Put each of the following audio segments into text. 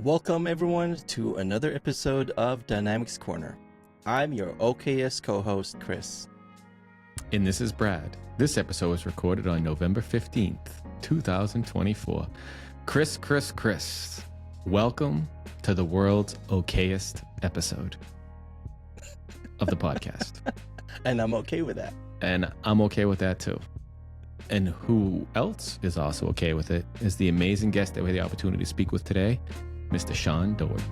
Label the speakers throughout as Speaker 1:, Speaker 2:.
Speaker 1: Welcome everyone to another episode of Dynamics Corner. I'm your Okay-ist co-host, Kris.
Speaker 2: And this is Brad. This episode was recorded on November 15th, 2024. Chris. Welcome to the world's Okay-ist episode of the podcast.
Speaker 1: And I'm okay with that.
Speaker 2: And I'm okay with that too. And who else is also okay with it is the amazing guest that we had the opportunity to speak with today, Mr. Shawn Dorward.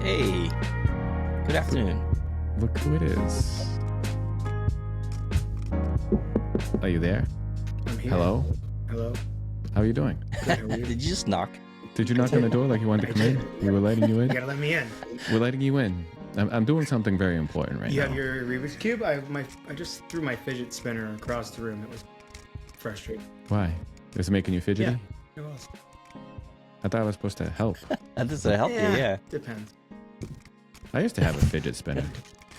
Speaker 1: Hey, good afternoon.
Speaker 2: Look who it is. Are you there?
Speaker 3: I'm here.
Speaker 2: Hello?
Speaker 3: Hello.
Speaker 2: How are you doing?
Speaker 3: Good, how are you?
Speaker 1: Did you just knock?
Speaker 2: Did you knock on the door like you wanted to come in? We were letting you
Speaker 3: You
Speaker 2: in?
Speaker 3: gotta let me in.
Speaker 2: We're letting you in. I'm doing something very important right
Speaker 3: You
Speaker 2: now.
Speaker 3: have your Rubik's Cube? I just threw my fidget spinner across the room. It was frustrating.
Speaker 2: Why? Is it making you fidgety?
Speaker 3: Yeah. It was.
Speaker 2: I thought I was supposed to help.
Speaker 1: That doesn't help you, yeah.
Speaker 3: Depends.
Speaker 2: I used to have a fidget spinner.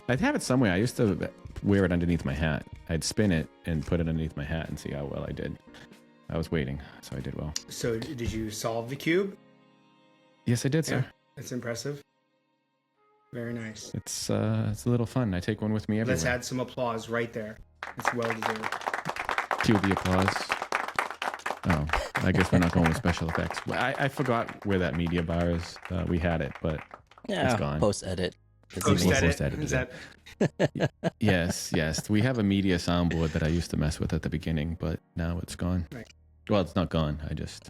Speaker 2: I'd have it somewhere. I used to wear it underneath my hat. I'd spin it and put it underneath my hat and see how well I did. I was waiting, so I did well.
Speaker 3: So did you solve the cube?
Speaker 2: Yes, I did, sir.
Speaker 3: That's impressive. Very nice.
Speaker 2: It's a little fun. I take one with me everywhere.
Speaker 3: Let's add some applause right there. It's well deserved.
Speaker 2: Cue the applause. Oh, I guess we're not going with special effects. I forgot where that media bar is. We had it, but
Speaker 1: Yeah,
Speaker 2: it's gone.
Speaker 1: post-edit.
Speaker 2: Post-edit.
Speaker 3: Is that
Speaker 2: Yes. We have a media soundboard that I used to mess with at the beginning, but now it's gone.
Speaker 3: Right.
Speaker 2: Well, it's not gone. I just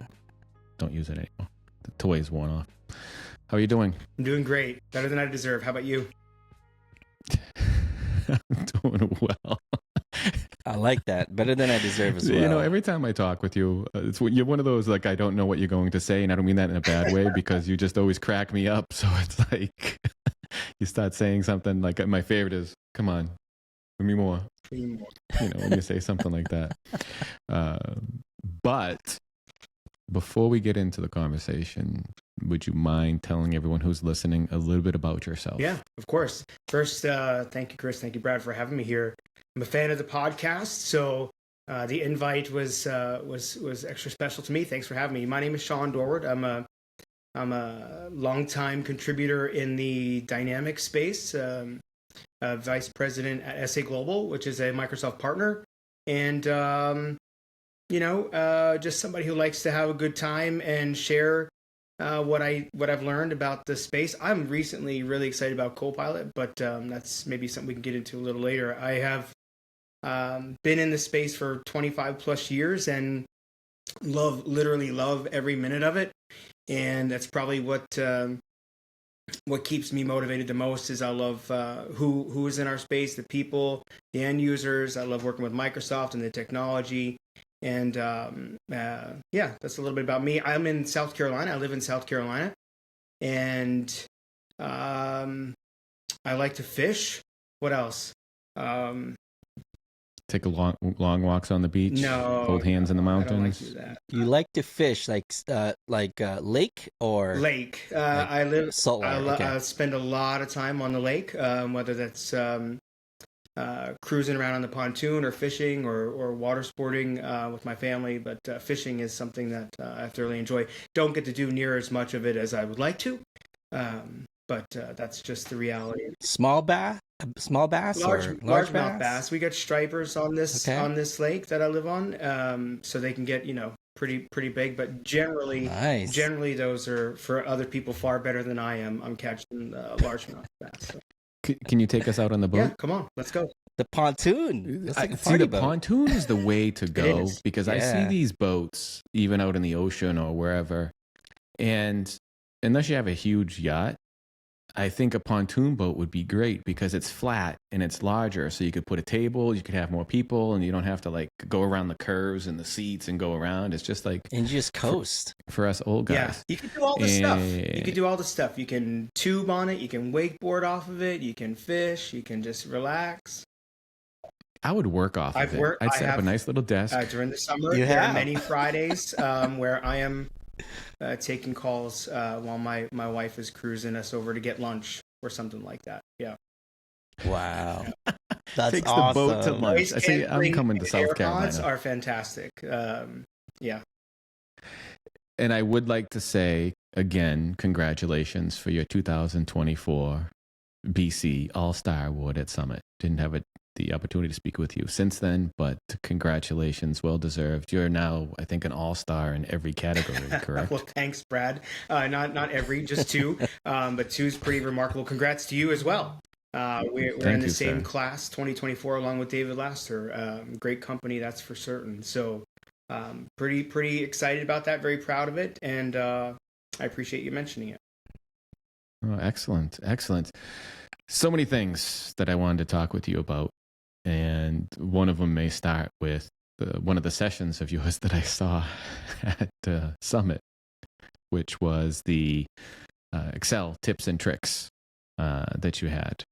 Speaker 2: don't use it anymore. The toy's worn off. How are you doing?
Speaker 3: I'm doing great. Better than I deserve. How about you?
Speaker 2: I'm doing well.
Speaker 1: I like that. Better than I deserve as well.
Speaker 2: You know, every time I talk with you, you're one of those, like, I don't know what you're going to say, and I don't mean that in a bad way because you just always crack me up. So it's like you start saying something like, my favorite is, come on, give me more. You know, when you say something like that. But before we get into the conversation, would you mind telling everyone who's listening a little bit about yourself?
Speaker 3: Yeah, of course. First, thank you, Chris. Thank you, Brad, for having me here. I'm a fan of the podcast, so the invite was extra special to me. Thanks for having me. My name is Shawn Dorward. I'm a longtime contributor in the dynamic space, vice president at SA Global, which is a Microsoft partner, and just somebody who likes to have a good time and share what I've learned about the space. I'm recently really excited about Copilot, but that's maybe something we can get into a little later. I have been in the space for 25 plus years and literally love every minute of it. And that's probably what keeps me motivated the most is I love who is in our space, the people, the end users. I love working with Microsoft and the technology. And that's a little bit about me. I'm in South Carolina. I live in South Carolina. And I like to fish. What else?
Speaker 2: Take a long walks on the beach.
Speaker 3: No,
Speaker 2: hold hands in the mountains.
Speaker 3: I don't like to do that.
Speaker 1: You like to fish like lake or
Speaker 3: Lake. I live
Speaker 1: saltwater? Okay.
Speaker 3: I spend a lot of time on the lake, whether that's cruising around on the pontoon or fishing or water sporting with my family. But fishing is something that I thoroughly enjoy. Don't get to do near as much of it as I would like to, but that's just the reality.
Speaker 1: Small bass or
Speaker 3: Largemouth bass. We got stripers on this lake that I live on, so they can get pretty big. But generally those are for other people far better than I am. I'm catching largemouth bass. So.
Speaker 2: Can you take us out on the boat?
Speaker 3: Yeah, come on, let's go.
Speaker 1: The pontoon. That's like a
Speaker 2: See,
Speaker 1: party
Speaker 2: the
Speaker 1: boat.
Speaker 2: pontoon is the way to go because I see
Speaker 1: Yeah.
Speaker 2: these boats even out in the ocean or wherever, and unless you have a huge yacht, I think a pontoon boat would be great because it's flat and it's larger. So you could put a table, you could have more people, and you don't have to like go around the curves and the seats and go around. It's just like,
Speaker 1: and you just coast.
Speaker 2: For us old guys.
Speaker 3: Yeah, you can do all the stuff. You can do all the stuff. You can tube on it. You can wakeboard off of it. You can fish. You can just relax.
Speaker 2: I would work off of it. I'd set up a nice little desk.
Speaker 3: During the summer, there are many Fridays where I am taking calls while my wife is cruising us over to get lunch or something like that. Yeah.
Speaker 1: Wow. That's
Speaker 2: Takes
Speaker 1: awesome.
Speaker 2: the boat to lunch. I say I'm coming to South Carolina.
Speaker 3: Are fantastic. Yeah.
Speaker 2: And I would like to say again, congratulations for your 2024 BC All-Star Award at Summit. Didn't have the opportunity to speak with you since then, but congratulations, well deserved. You're now, I think, an all-star in every category, correct?
Speaker 3: Well, thanks, Brad. Not every, just two, but two is pretty remarkable. Congrats to you as well. We're in the same class, 2024, along with David Laster. Great company, that's for certain. So pretty excited about that. Very proud of it, and I appreciate you mentioning it.
Speaker 2: Oh, excellent. So many things that I wanted to talk with you about. And one of them may start with one of the sessions of yours that I saw at Summit, which was the Excel tips and tricks that you had.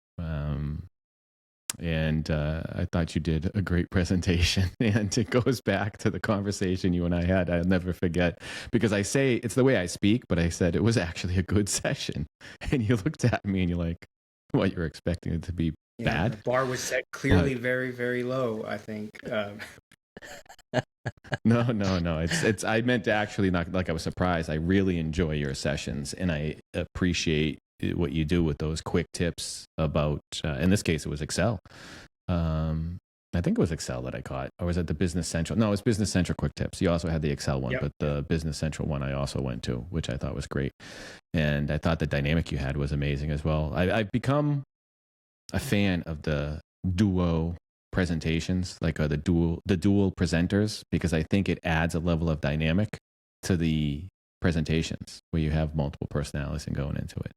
Speaker 2: And I thought you did a great presentation. And it goes back to the conversation you and I had. I'll never forget, because I say it's the way I speak, but I said it was actually a good session. And you looked at me and you're like, what, you're expecting it to be bad?
Speaker 3: The bar was set clearly very, very low, I think.
Speaker 2: No. It's. I meant to actually, not like I was surprised. I really enjoy your sessions, and I appreciate what you do with those quick tips about. In this case, it was Excel. I think it was Excel that I caught, or was it the Business Central? No, it was Business Central quick tips. You also had the Excel one, but the Business Central one I also went to, which I thought was great. And I thought the dynamic you had was amazing as well. I've become a fan of the duo presentations, like the dual presenters, because I think it adds a level of dynamic to the presentations where you have multiple personalities and going into it.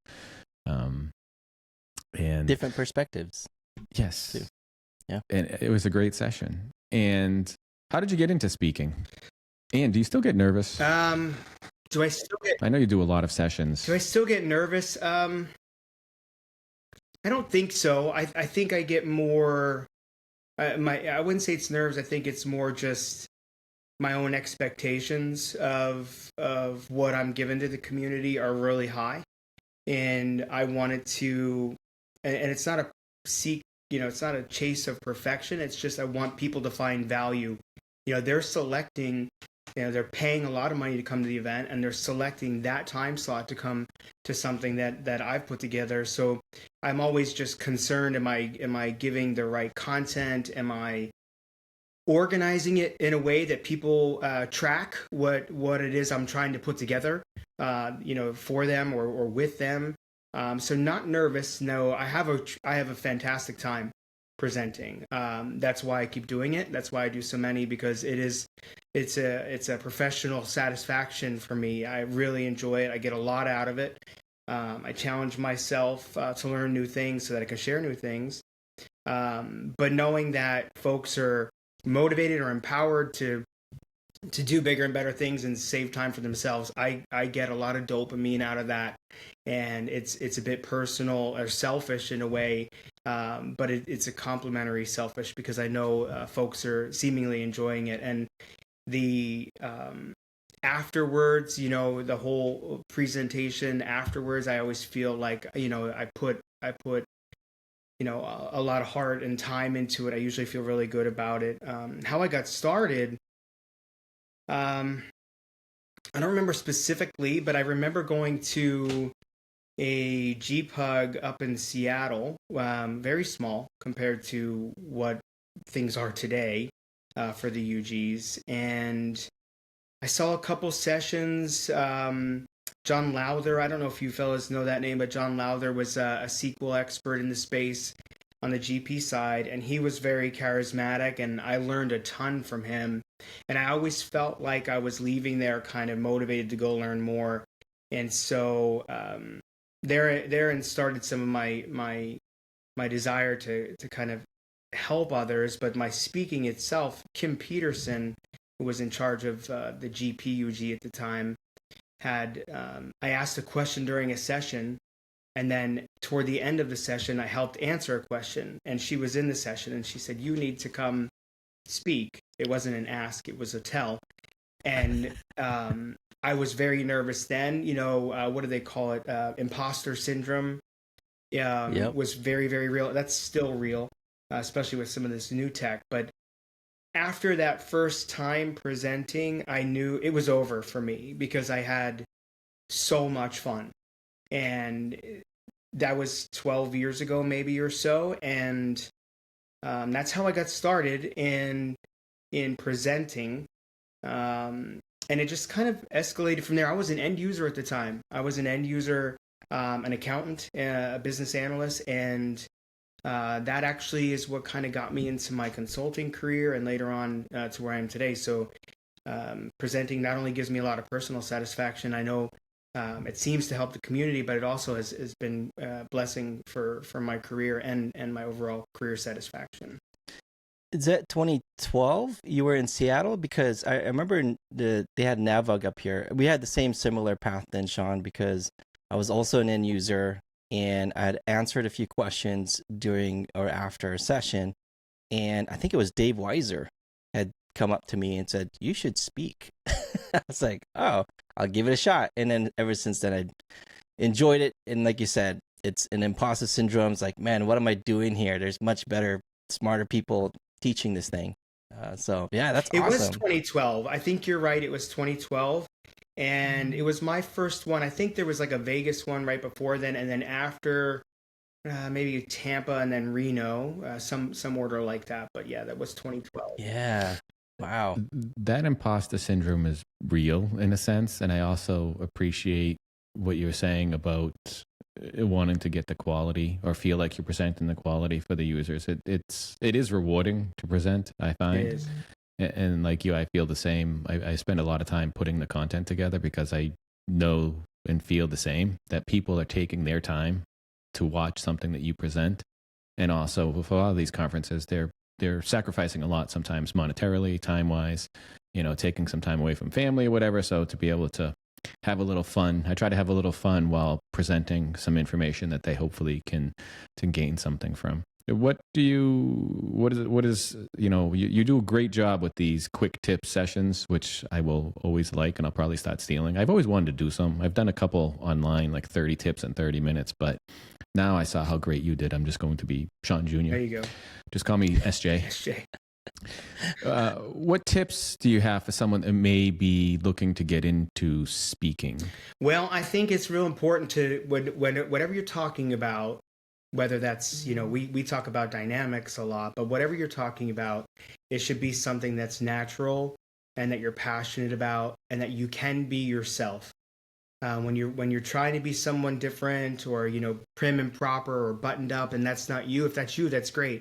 Speaker 2: And
Speaker 1: different perspectives.
Speaker 2: Yes.
Speaker 1: Too. Yeah.
Speaker 2: And it was a great session. And how did you get into speaking? And do you still get nervous?
Speaker 3: Do I still get...
Speaker 2: I know you do a lot of sessions.
Speaker 3: Do I still get nervous? I don't think so. I think I get more... I wouldn't say it's nerves. I think it's more just my own expectations of what I'm given to the community are really high. And I wanted to... And it's not a seek... it's not a chase of perfection. It's just I want people to find value. They're selecting... they're paying a lot of money to come to the event, and they're selecting that time slot to come to something that I've put together. So I'm always just concerned, am I giving the right content? Am I organizing it in a way that people track what it is I'm trying to put together, for them or with them? So not nervous. No, I have a fantastic time presenting. That's why I keep doing it. That's why I do so many, because it's a professional satisfaction for me. I really enjoy it. I get a lot out of it. I challenge myself to learn new things so that I can share new things. But knowing that folks are motivated or empowered to do bigger and better things and save time for themselves, I get a lot of dopamine out of that. And it's a bit personal or selfish in a way, but it's a complimentary selfish, because I know folks are seemingly enjoying it. And the afterwards, the whole presentation afterwards, I always feel like, I put a lot of heart and time into it. I usually feel really good about it. How I got started, I don't remember specifically, but I remember going to a GPUG up in Seattle, very small compared to what things are today for the UGs. And I saw a couple sessions. John Lowther, I don't know if you fellas know that name, but John Lowther was a SQL expert in the space on the GP side, and he was very charismatic, and I learned a ton from him. And I always felt like I was leaving there kind of motivated to go learn more. And so therein started some of my desire to kind of help others. But my speaking itself, Kim Peterson, who was in charge of the GPUG at the time, had I asked a question during a session, and then toward the end of the session, I helped answer a question, and she was in the session, and she said, "You need to come speak." It wasn't an ask; it was a tell. And I was very nervous then. What do they call it? Imposter syndrome.
Speaker 1: Yep.
Speaker 3: Was very, very real. That's still real, especially with some of this new tech. But after that first time presenting, I knew it was over for me because I had so much fun. And that was 12 years ago, maybe or so. And that's how I got started in presenting. And it just kind of escalated from there. I was an end user at the time. I was an end user, an accountant, a business analyst, and that actually is what kind of got me into my consulting career and later on to where I am today. So presenting not only gives me a lot of personal satisfaction, I know it seems to help the community, but it also has been a blessing for my career and my overall career satisfaction.
Speaker 1: Is that 2012? You were in Seattle? Because I remember they had Navug up here. We had the same similar path then, Shawn, because I was also an end user and I had answered a few questions during or after a session. And I think it was Dave Weiser had come up to me and said, "You should speak." I was like, "Oh, I'll give it a shot." And then ever since then, I enjoyed it. And like you said, it's an imposter syndrome. It's like, man, what am I doing here? There's much better, smarter people teaching this thing. So yeah, that's awesome.
Speaker 3: It was 2012. I think you're right. It was 2012. And it was my first one. I think there was like a Vegas one right before then. And then after maybe Tampa and then Reno, some order like that. But yeah, that was 2012.
Speaker 1: Yeah. Wow.
Speaker 2: That imposter syndrome is real in a sense. And I also appreciate what you're saying about wanting to get the quality or feel like you're presenting the quality for the users. It is rewarding to present, I find.
Speaker 3: It is.
Speaker 2: And like you, I feel the same. I spend a lot of time putting the content together because I know and feel the same, that people are taking their time to watch something that you present. And also for a lot of these conferences, they're sacrificing a lot, sometimes monetarily, time-wise, taking some time away from family or whatever. So to be able to have a little fun, I try to have a little fun while presenting some information that they hopefully can gain something from. You do a great job with these quick tip sessions, which I will always like, and I'll probably start stealing. I've always wanted to do some. I've done a couple online, like 30 tips in 30 minutes, but now I saw how great you did. I'm just going to be Shawn Jr.
Speaker 3: There you go.
Speaker 2: Just call me SJ.
Speaker 3: SJ.
Speaker 2: What tips do you have for someone that may be looking to get into speaking?
Speaker 3: Well, I think it's real important to, whatever you're talking about, whether that's, we talk about dynamics a lot, but whatever you're talking about, it should be something that's natural and that you're passionate about and that you can be yourself. When you're trying to be someone different or, prim and proper or buttoned up, and that's not you. If that's you, that's great.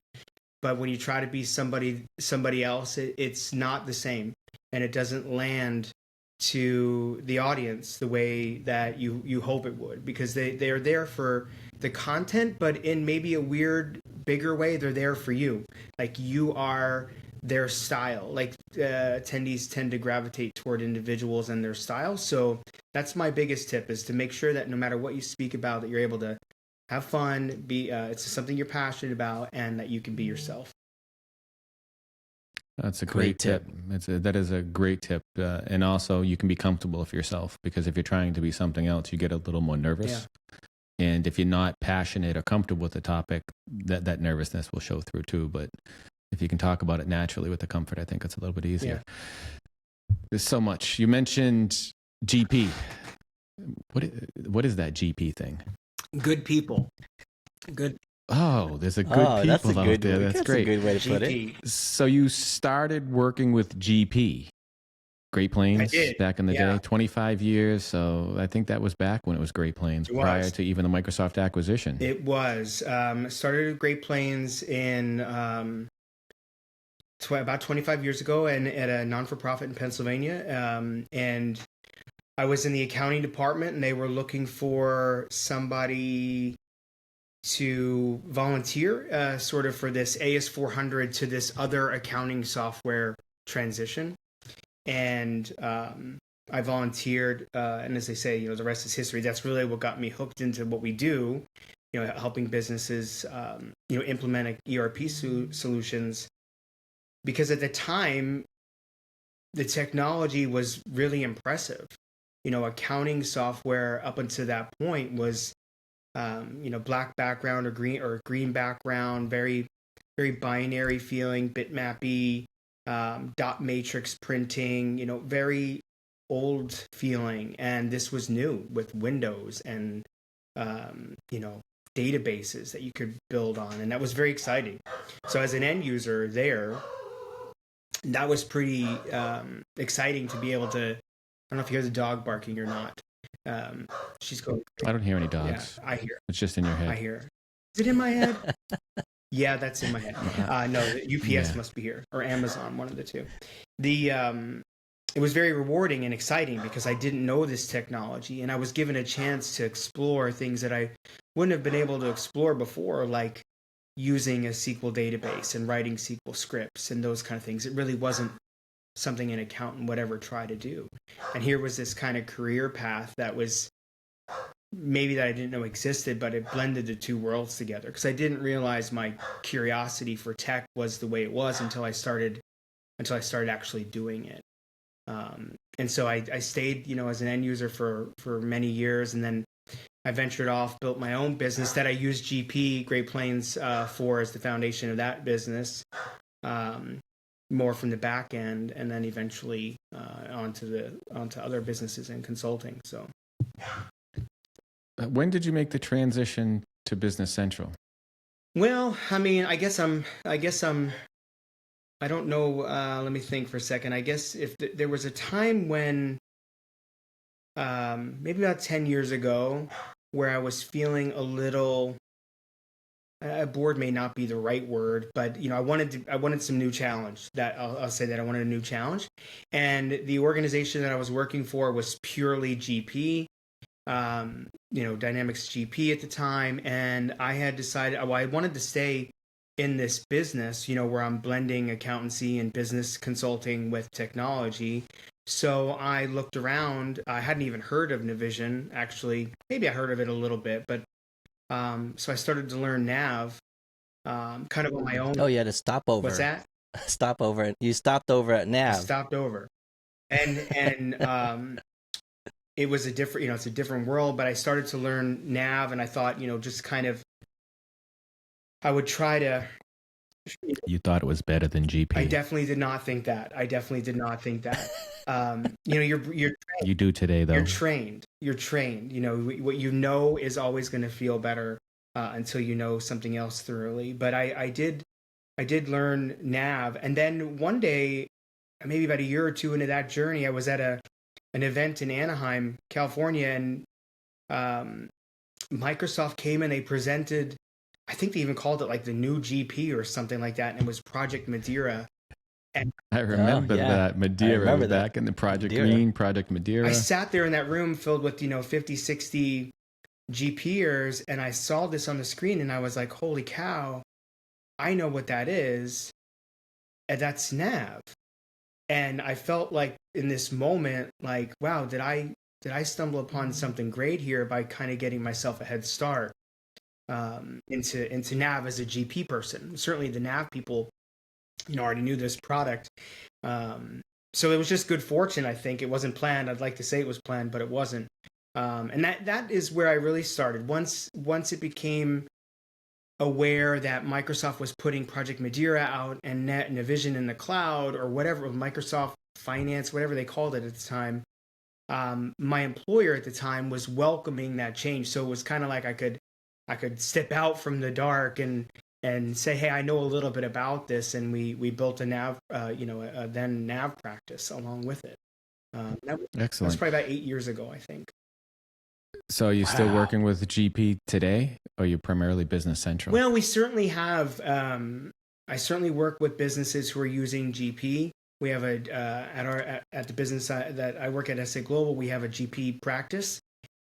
Speaker 3: But when you try to be somebody else, it's not the same, and it doesn't land to the audience the way that you hope it would, because they're there for the content, but in maybe a weird, bigger way, they're there for you. Like you are their style. Like attendees tend to gravitate toward individuals and their style. So that's my biggest tip, is to make sure that no matter what you speak about, that you're able to have fun, be it's something you're passionate about, and that you can be yourself.
Speaker 2: That's a great tip. That is a great tip. And also you can be comfortable with yourself, because if you're trying to be something else, you get a little more nervous.
Speaker 3: Yeah.
Speaker 2: And if you're not passionate or comfortable with the topic, that nervousness will show through too. But if you can talk about it naturally with the comfort, I think it's a little bit easier. Yeah. There's so much. You mentioned GP. What is that GP thing?
Speaker 3: Good people. Good.
Speaker 2: Oh, there's a good people out there. That's great.
Speaker 1: That's a good way to put it.
Speaker 2: So you started working with GP, Great Plains, back in the day, 25 years. So I think that was back when it was Great Plains, prior to even the Microsoft acquisition.
Speaker 3: It was. Started at Great Plains in about 25 years ago, and at a non-for-profit in Pennsylvania. And I was in the accounting department, and they were looking for somebody to volunteer sort of for this AS400 to this other accounting software transition. And I volunteered, and as they say, the rest is history. That's really what got me hooked into what we do, helping businesses, implement ERP solutions. Because at the time, the technology was really impressive. Accounting software up until that point was, black background or green background, very, very binary feeling, bitmappy, dot matrix printing, very old feeling. And this was new with Windows and, databases that you could build on. And that was very exciting. So as an end user there, that was pretty exciting to be able to, I don't know if you hear the dog barking or not. She's going crazy.
Speaker 2: I don't hear any dogs.
Speaker 3: Yeah, I hear.
Speaker 2: It's just in your head.
Speaker 3: I hear. Is it in my head? Yeah, that's in my head. No, the UPS must be here, or Amazon, one of the two. It was very rewarding and exciting because I didn't know this technology, and I was given a chance to explore things that I wouldn't have been able to explore before, like using a SQL database and writing SQL scripts and those kind of things. It really wasn't something an accountant would ever try to do. And here was this kind of career path that was maybe that I didn't know existed, but it blended the two worlds together, because I didn't realize my curiosity for tech was the way it was until I started actually doing it. And so I stayed, as an end user for many years, and then I ventured off, built my own business that I used GP, Great Plains, for as the foundation of that business, more from the back end, and then eventually onto other businesses and consulting. So,
Speaker 2: when did you make the transition to Business Central?
Speaker 3: Well, I mean, I don't know. Let me think for a second. I guess if there was a time when, maybe about 10 years ago, where I was feeling a little, bored may not be the right word, but I wanted some new challenge. That I'll say that I wanted a new challenge, and the organization that I was working for was purely GP, Dynamics GP at the time, and I had decided I wanted to stay in this business, where I'm blending accountancy and business consulting with technology. So I looked around. I hadn't even heard of Navision, actually. Maybe I heard of it a little bit, but so I started to learn Nav, kind of on my own.
Speaker 1: Oh, you had to stop over.
Speaker 3: What's that?
Speaker 1: Stop over. You stopped over at Nav.
Speaker 3: I stopped over, and it was a different, it's a different world. But I started to learn Nav, and I thought, just kind of, I would try to.
Speaker 2: You thought it was better than GP.
Speaker 3: I definitely did not think that. You're trained.
Speaker 2: You do today, though.
Speaker 3: You're trained. What is always going to feel better until you know something else thoroughly. But I did learn Nav, and then one day, maybe about a year or two into that journey, I was at an event in Anaheim, California, and Microsoft came and they presented. I think they even called it like the new GP or something like that, and it was Project Madeira. And
Speaker 2: I remember that Madeira back in the Project Green, Project Madeira.
Speaker 3: I sat there in that room filled with 50, 60 GPers, and I saw this on the screen, and I was like, "Holy cow! I know what that is, and that's Nav." And I felt like in this moment, like, "Wow, did I stumble upon something great here by kind of getting myself a head start?" Into Nav as a GP person. Certainly the Nav people, already knew this product. So it was just good fortune, I think. It wasn't planned. I'd like to say it was planned, but it wasn't. And that is where I really started. Once it became aware that Microsoft was putting Project Madeira out and Navision in the cloud, or whatever, Microsoft Finance, whatever they called it at the time, my employer at the time was welcoming that change. So it was kind of like I could step out from the dark and say, hey, I know a little bit about this, and we built a Nav, then Nav practice along with it.
Speaker 2: Excellent.
Speaker 3: That's probably about 8 years ago, I think.
Speaker 2: So are you still working with GP today, or are you primarily Business Central?
Speaker 3: Well, we certainly have. I certainly work with businesses who are using GP. We have at the business that I work at SA Global, we have a GP practice,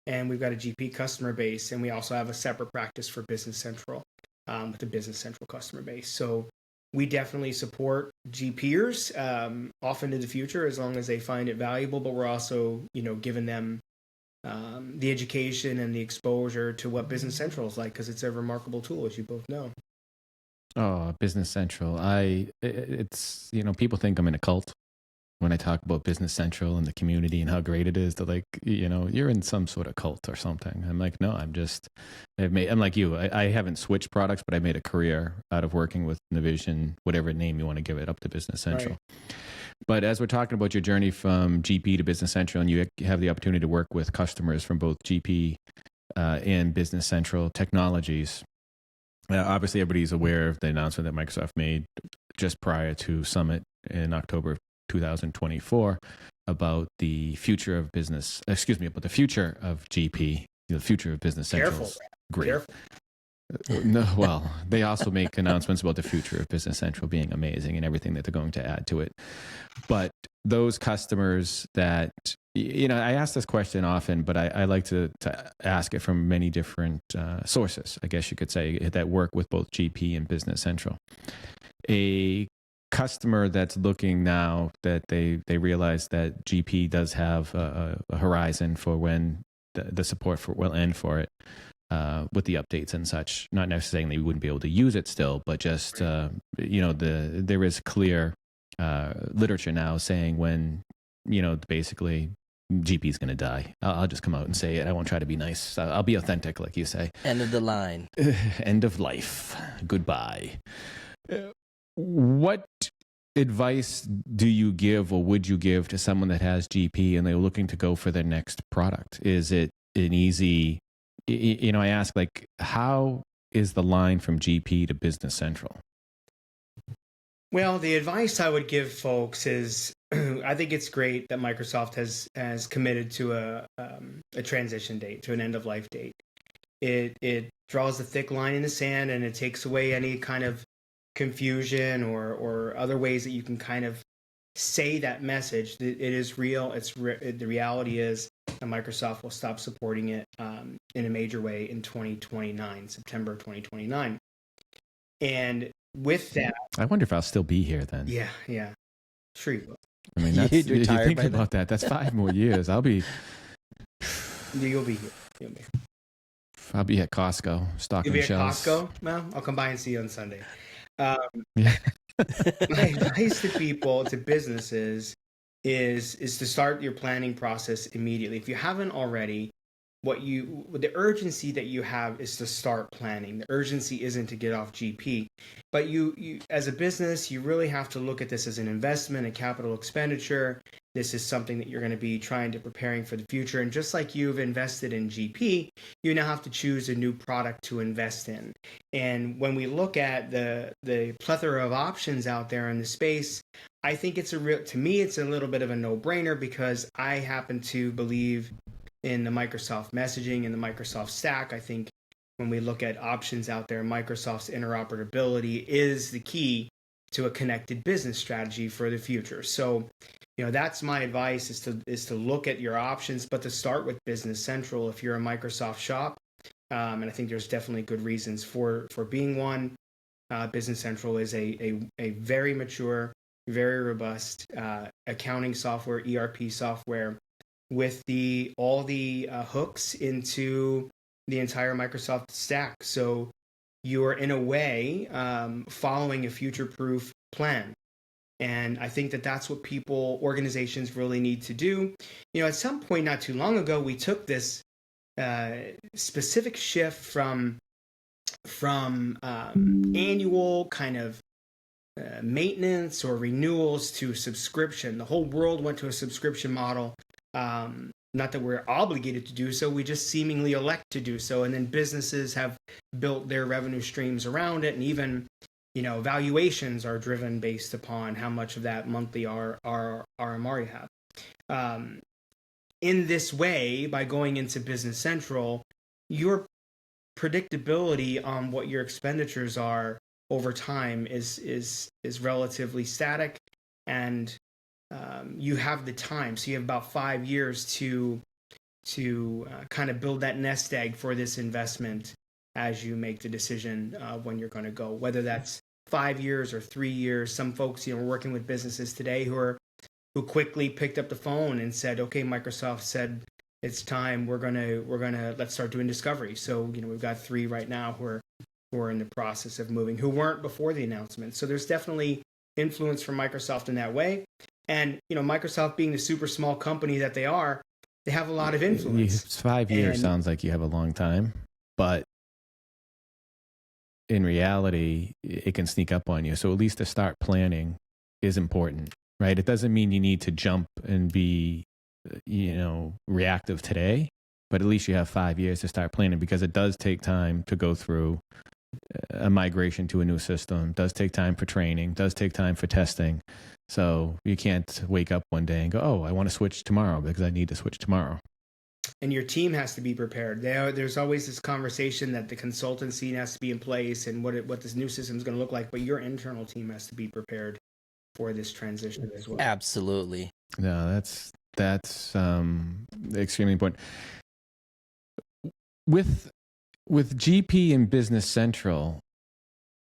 Speaker 3: and we've got a GP customer base, and we also have a separate practice for Business Central with the Business Central customer base. So we definitely support GPers often in the future as long as they find it valuable, but we're also, giving them the education and the exposure to what Business Central is like, because it's a remarkable tool, as you both know.
Speaker 2: Oh, Business Central. It's, people think I'm in a cult when I talk about Business Central and the community and how great it is. They're like, you're in some sort of cult or something. I'm like, no, I'm like you. I haven't switched products, but I made a career out of working with Navision, whatever name you want to give it, up to Business Central. Right. But as we're talking about your journey from GP to Business Central, and you have the opportunity to work with customers from both GP and Business Central technologies, obviously everybody's aware of the announcement that Microsoft made just prior to Summit in October of 2024 about the future of about the future of GP, the future of Business Central.
Speaker 3: Careful.
Speaker 2: Great.
Speaker 3: Careful.
Speaker 2: No, well, they also make announcements about the future of Business Central being amazing and everything that they're going to add to it. But those customers that, I ask this question often, but I like to ask it from many different sources, I guess you could say, that work with both GP and Business Central. A customer that's looking now that they realize that GP does have a horizon for when the support will end for it, with the updates and such. Not necessarily we wouldn't be able to use it still, but just there is clear literature now saying when basically GP is going to die. I'll just come out and say it. I won't try to be nice. I'll be authentic, like you say.
Speaker 1: End of the line.
Speaker 2: End of life. Goodbye. What advice do you give, or would you give, to someone that has GP and they're looking to go for their next product? Is it an easy, I ask, like, how is the line from GP to Business Central?
Speaker 3: Well, the advice I would give folks is, I think it's great that Microsoft has committed to a transition date, to an end of life date. It draws a thick line in the sand, and it takes away any kind of confusion or other ways that you can kind of say that message. It is real. The reality is that Microsoft will stop supporting it in a major way in 2029, September 2029. And with that,
Speaker 2: I wonder if I'll still be here then.
Speaker 3: Yeah. Sure you will.
Speaker 2: I mean, that's, you think about that. That's 5 more years. You'll be here. I'll be at Costco stocking shelves.
Speaker 3: You'll be at Costco? Well, I'll come by and see you on Sunday. My advice to people, to businesses, is to start your planning process immediately. If you haven't already, the urgency that you have is to start planning. The urgency isn't to get off GP, but you as a business, you really have to look at this as an investment, a capital expenditure. This is something that you're going to be trying to preparing for the future. And just like you've invested in GP, you now have to choose a new product to invest in. And when we look at the plethora of options out there in the space, I think to me, it's a little bit of a no-brainer, because I happen to believe in the Microsoft messaging and the Microsoft stack. I think when we look at options out there, Microsoft's interoperability is the key to a connected business strategy for the future. So, that's my advice, is to look at your options, but to start with Business Central if you're a Microsoft shop. And I think there's definitely good reasons for being one. Business Central is a very mature, very robust accounting software, ERP software, with all the hooks into the entire Microsoft stack. So you're in a way following a future-proof plan. And I think that that's what organizations really need to do. At some point not too long ago, we took this specific shift from annual kind of maintenance or renewals to subscription. The whole world went to a subscription model. Not that we're obligated to do so, we just seemingly elect to do so. And then businesses have built their revenue streams around it, and even valuations are driven based upon how much of that monthly RMR you have. In this way, by going into Business Central, your predictability on what your expenditures are over time is relatively static, and you have the time. So you have about 5 years to kind of build that nest egg for this investment as you make the decision when you're going to go, whether that's 5 years or 3 years. Some folks, we're working with businesses today who quickly picked up the phone and said, okay, Microsoft said it's time. We're gonna let's start doing discovery. So we've got 3 right now who are in the process of moving, who weren't before the announcement. So there's definitely influence from Microsoft in that way. And Microsoft being the super small company that they are, they have a lot of influence.
Speaker 2: 5 years sounds like you have a long time, but in reality, it can sneak up on you. So at least to start planning is important, right? It doesn't mean you need to jump and be, reactive today, but at least you have 5 years to start planning, because it does take time to go through a migration to a new system. It does take time for training, does take time for testing. So you can't wake up one day and go, oh, I want to switch tomorrow because I need to switch tomorrow.
Speaker 3: And your team has to be prepared. There's always this conversation that the consultancy has to be in place and what this new system is going to look like, but your internal team has to be prepared for this transition as well.
Speaker 1: Absolutely.
Speaker 2: No, that's extremely important. With GP and Business Central,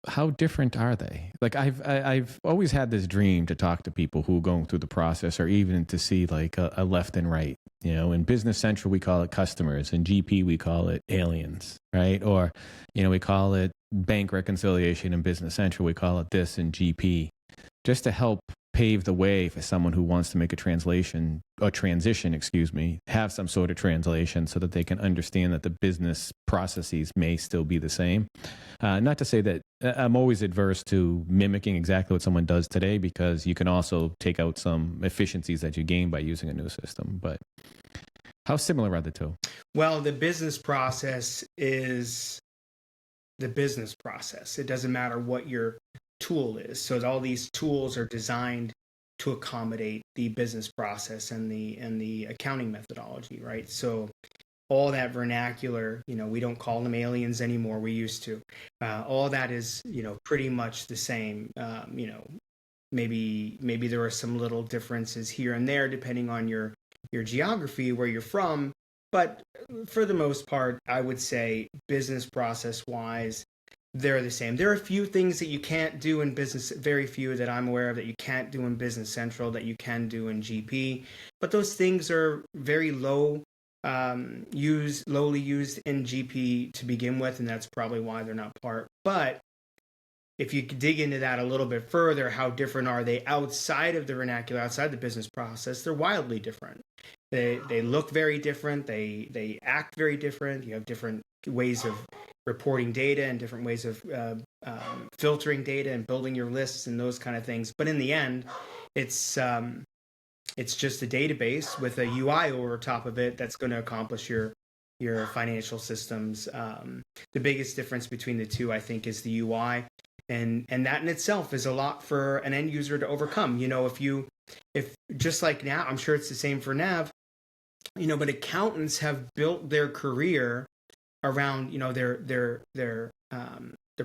Speaker 2: how different are they? Like I've always had this dream to talk to people who are going through the process, or even to see like a left and right. In Business Central we call it customers, and GP we call it aliens, right? Or we call it bank reconciliation in Business Central, we call it this in GP, just to help pave the way for someone who wants to make a transition, have some sort of translation so that they can understand that the business processes may still be the same. Not to say that I'm always adverse to mimicking exactly what someone does today, because you can also take out some efficiencies that you gain by using a new system. But how similar are the two?
Speaker 3: Well, the business process is the business process. It doesn't matter what your tool is. So all these tools are designed to accommodate the business process and the accounting methodology, right? So all that vernacular, we don't call them aliens anymore. We used to. All that is, pretty much the same. Maybe there are some little differences here and there depending on your geography, where you're from. But for the most part, I would say business process wise, they're the same. There are a few things that you can't do in business, very few that I'm aware of, that you can't do in Business Central that you can do in GP. But those things are very lowly used in GP to begin with, and that's probably why they're not part. But if you dig into that a little bit further, how different are they outside of the vernacular, outside the business process? They're wildly different. They look very different. They act very different. You have different ways of reporting data and different ways of filtering data and building your lists and those kind of things. But in the end, it's just a database with a UI over top of it that's going to accomplish your financial systems. The biggest difference between the two, I think, is the UI. And that in itself is a lot for an end user to overcome. If just like Nav, I'm sure it's the same for Nav, but accountants have built their career around, their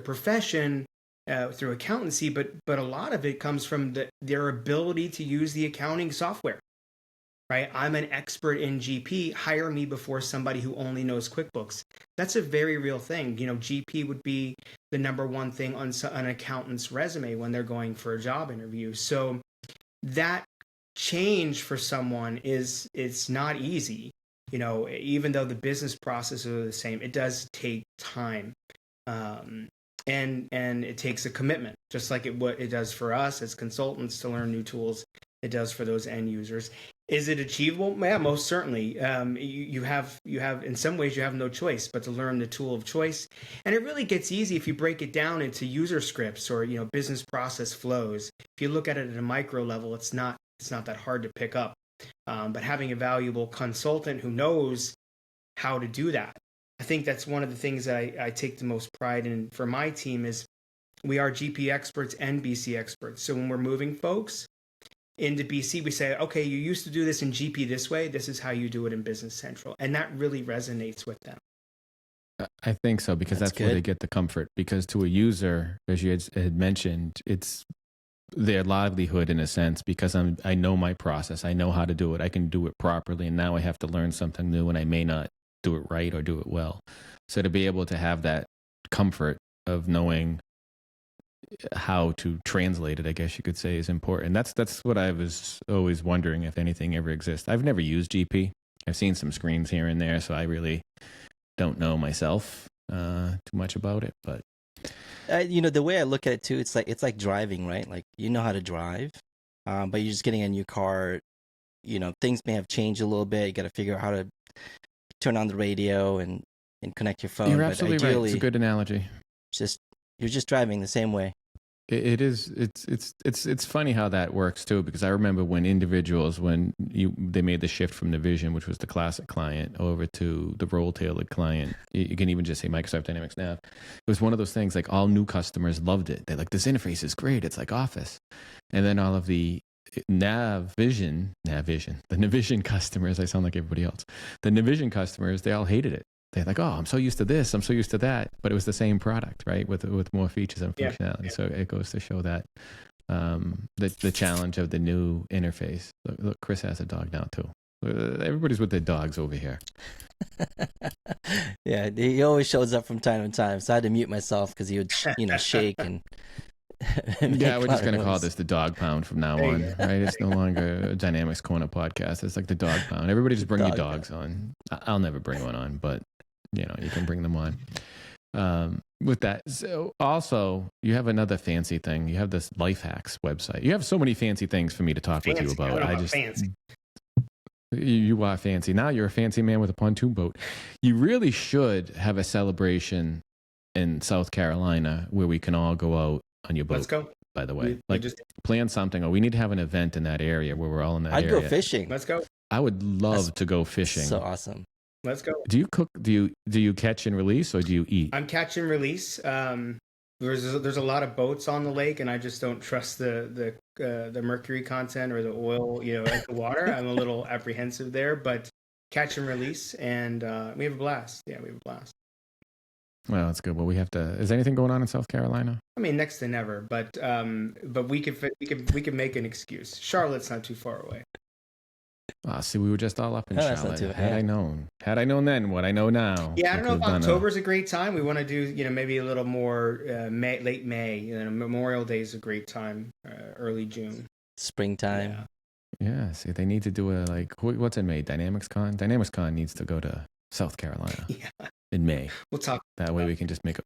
Speaker 3: profession through accountancy, but a lot of it comes from their ability to use the accounting software, right? I'm an expert in GP, hire me before somebody who only knows QuickBooks. That's a very real thing. GP would be the number one thing on an accountant's resume when they're going for a job interview. So that change for someone it's not easy. Even though the business processes are the same, it does take time. And it takes a commitment, just like what it does for us as consultants to learn new tools. It does for those end users. Is it achievable? Yeah, most certainly. You have in some ways you have no choice but to learn the tool of choice, and it really gets easy if you break it down into user scripts or business process flows. If you look at it at a micro level, it's not that hard to pick up. But having a valuable consultant who knows how to do that, I think that's one of the things that I take the most pride in for my team is we are GP experts and BC experts. So when we're moving folks into BC, we say, okay, you used to do this in GP this way. This is how you do it in Business Central. And that really resonates with them.
Speaker 2: I think so, because that's where they get the comfort. Because to a user, as you had mentioned, it's their livelihood in a sense, because I know my process. I know how to do it. I can do it properly. And now I have to learn something new, and I may not do it right or do it well. So to be able to have that comfort of knowing how to translate it, I guess you could say, is important. That's what I was always wondering if anything ever exists. I've never used GP. I've seen some screens here and there, so I really don't know myself too much about it. But
Speaker 1: the way I look at it too, it's like driving, right? Like, you know how to drive, but you're just getting a new car. Things may have changed a little bit. You got to figure out how to turn on the radio and connect your phone.
Speaker 2: you're
Speaker 1: But
Speaker 2: absolutely right. It's a good analogy.
Speaker 1: You're just driving the same way.
Speaker 2: It is. It's funny how that works too, because I remember when individuals, they made the shift from the Vision, which was the classic client, over to the role-tailored client. You can even just say Microsoft Dynamics Nav. It was one of those things, like, all new customers loved it. They're like, this interface is great. It's like Office. And then all of the Navision, the Navision customers, I sound like everybody else. The Navision customers, they all hated it. They're like, oh, I'm so used to this, I'm so used to that. But it was the same product, right? With more features and functionality. Yeah. So it goes to show that the challenge of the new interface. Look, Kris has a dog now too. Everybody's with their dogs over here.
Speaker 1: Yeah, he always shows up from time to time. So I had to mute myself because he would, shake and.
Speaker 2: Yeah, we're just going to call this the Dog Pound from now on, right? It's no longer a Dynamics Corner podcast. It's like the Dog Pound. Everybody just bring your dogs on. I'll never bring one on, but you can bring them on. With that, so also you have another fancy thing. You have this Lifehacks website. You have so many fancy things for me to talk with you about.
Speaker 3: Fancy.
Speaker 2: You are fancy. Now you're a fancy man with a pontoon boat. You really should have a celebration in South Carolina where we can all go out on your boat.
Speaker 3: Let's go.
Speaker 2: By the way, plan something, or we need to have an event in that area where we're all in that area.
Speaker 1: I'd go fishing.
Speaker 3: Let's go.
Speaker 2: I would love to go fishing.
Speaker 1: So awesome.
Speaker 3: Let's go.
Speaker 2: Do you cook? Do you catch and release, or do you eat?
Speaker 3: I'm catch and release. There's a lot of boats on the lake, and I just don't trust the mercury content or the oil, in the water. I'm a little apprehensive there, but catch and release, and we have a blast. Yeah, we have a blast.
Speaker 2: Well, that's good. Well, we have to. Is anything going on in South Carolina?
Speaker 3: I mean, next to never, but we could make an excuse. Charlotte's not too far away.
Speaker 2: See, we were just all up in Charlotte. Had I known then what I know now.
Speaker 3: Yeah, I don't know if October's a great time. We want to do, maybe a little more late May. Memorial Day is a great time. Early June.
Speaker 1: Springtime.
Speaker 2: Yeah. See, they need to do what's in May? Dynamics Con. Dynamics Con needs to go to South Carolina.
Speaker 3: Yeah.
Speaker 2: In May.
Speaker 3: We'll talk.
Speaker 2: That way we can just make a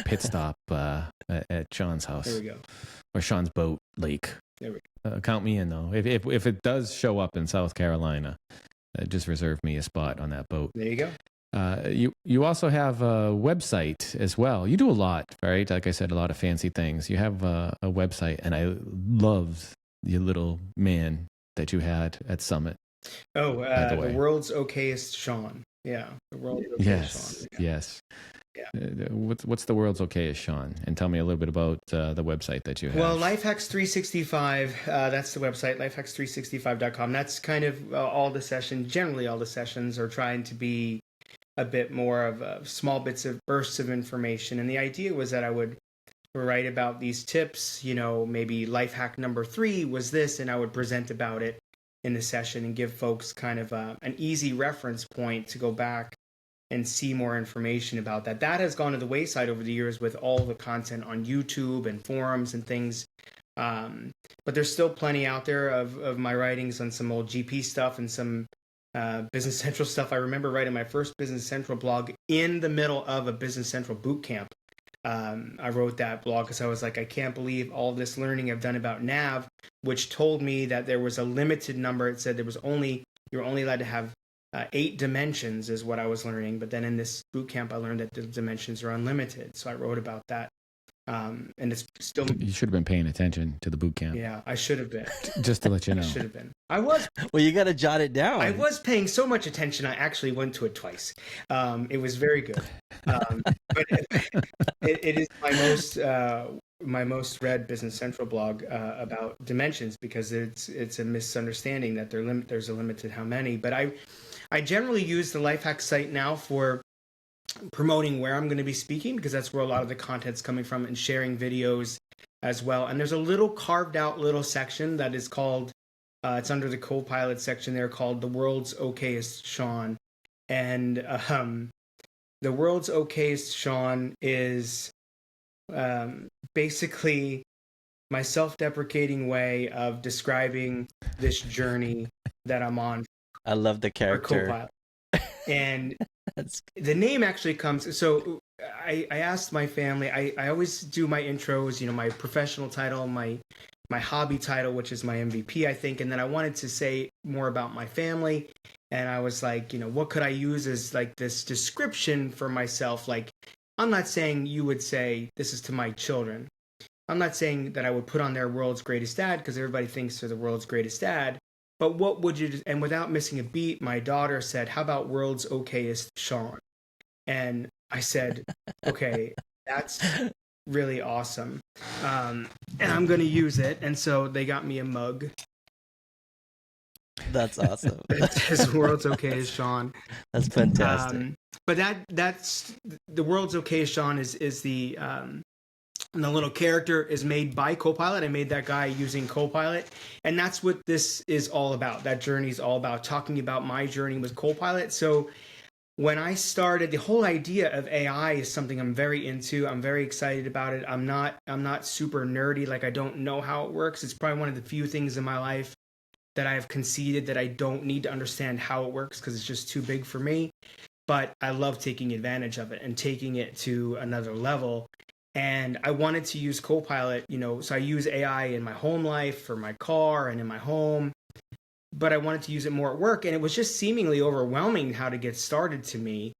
Speaker 2: pit stop at Shawn's house.
Speaker 3: There we go.
Speaker 2: Or Shawn's boat lake.
Speaker 3: There we go.
Speaker 2: Count me in though. If it does show up in South Carolina, just reserve me a spot on that boat.
Speaker 3: There you go.
Speaker 2: You also have a website as well. You do a lot, right? Like I said, a lot of fancy things. You have a website, and I loved your little man that you had at Summit.
Speaker 3: Oh, the world's Okay-ist Shawn. Yeah, the world's Okay-ist Shawn.
Speaker 2: Yes.
Speaker 3: Yeah.
Speaker 2: What's the world's Okay-ist Shawn? And tell me a little bit about the website that you have.
Speaker 3: Well, Lifehacks 365, that's the website, lifehacks365.com. That's kind of all the sessions. Generally, all the sessions are trying to be a bit more of small bursts of information. And the idea was that I would write about these tips, maybe life hack number 3 was this, and I would present about it in the session and give folks kind of an easy reference point to go back and see more information about that. That has gone to the wayside over the years with all the content on YouTube and forums and things. But there's still plenty out there of my writings on some old GP stuff and some Business Central stuff. I remember writing my first Business Central blog in the middle of a Business Central boot camp. I wrote that blog because I was like, I can't believe all this learning I've done about Nav, which told me that there was a limited number. It said you're only allowed to have 8 dimensions is what I was learning. But then in this boot camp, I learned that the dimensions are unlimited. So I wrote about that. And it's still.
Speaker 2: You should have been paying attention to the boot camp.
Speaker 3: Yeah, I should have been.
Speaker 2: Just to let you know.
Speaker 3: I should have been. I was.
Speaker 1: Well, you got to jot it down.
Speaker 3: I was paying so much attention, I actually went to it twice. It was very good. But it is my most read Business Central blog about dimensions, because it's a misunderstanding that there's a limit to how many. But I generally use the Lifehacks site now for promoting where I'm going to be speaking, because that's where a lot of the content's coming from, and sharing videos as well. And there's a little carved out little section that is called, it's under the Copilot section there, called the world's Okay-ist Shawn. And the world's Okay-ist Shawn is basically my self-deprecating way of describing this journey that I'm on.
Speaker 1: I love the character.
Speaker 3: Copilot. And the name actually comes, so I asked my family, I always do my intros, my professional title, my hobby title, which is my MVP, I think. And then I wanted to say more about my family. And I was like, what could I use as like this description for myself? Like, I'm not saying you would say this is to my children. I'm not saying that I would put on their world's greatest dad, because everybody thinks they're the world's greatest dad. But what would you, and without missing a beat, my daughter said, how about world's Okay-ist Shawn? And I said, okay, that's really awesome. And I'm going to use it. And so they got me a mug.
Speaker 1: That's awesome.
Speaker 3: It says world's Okay-ist Shawn.
Speaker 1: That's fantastic.
Speaker 3: But that's the world's Okay-ist Shawn is the little character is made by Copilot. I made that guy using Copilot. And that's what this is all about. That journey is all about talking about my journey with Copilot. So when I started, the whole idea of AI is something I'm very into. I'm very excited about it. I'm not super nerdy. Like, I don't know how it works. It's probably one of the few things in my life that I have conceded that I don't need to understand how it works, because it's just too big for me. But I love taking advantage of it and taking it to another level. And I wanted to use Copilot, so I use AI in my home life, for my car and in my home, but I wanted to use it more at work. And it was just seemingly overwhelming how to get started to me.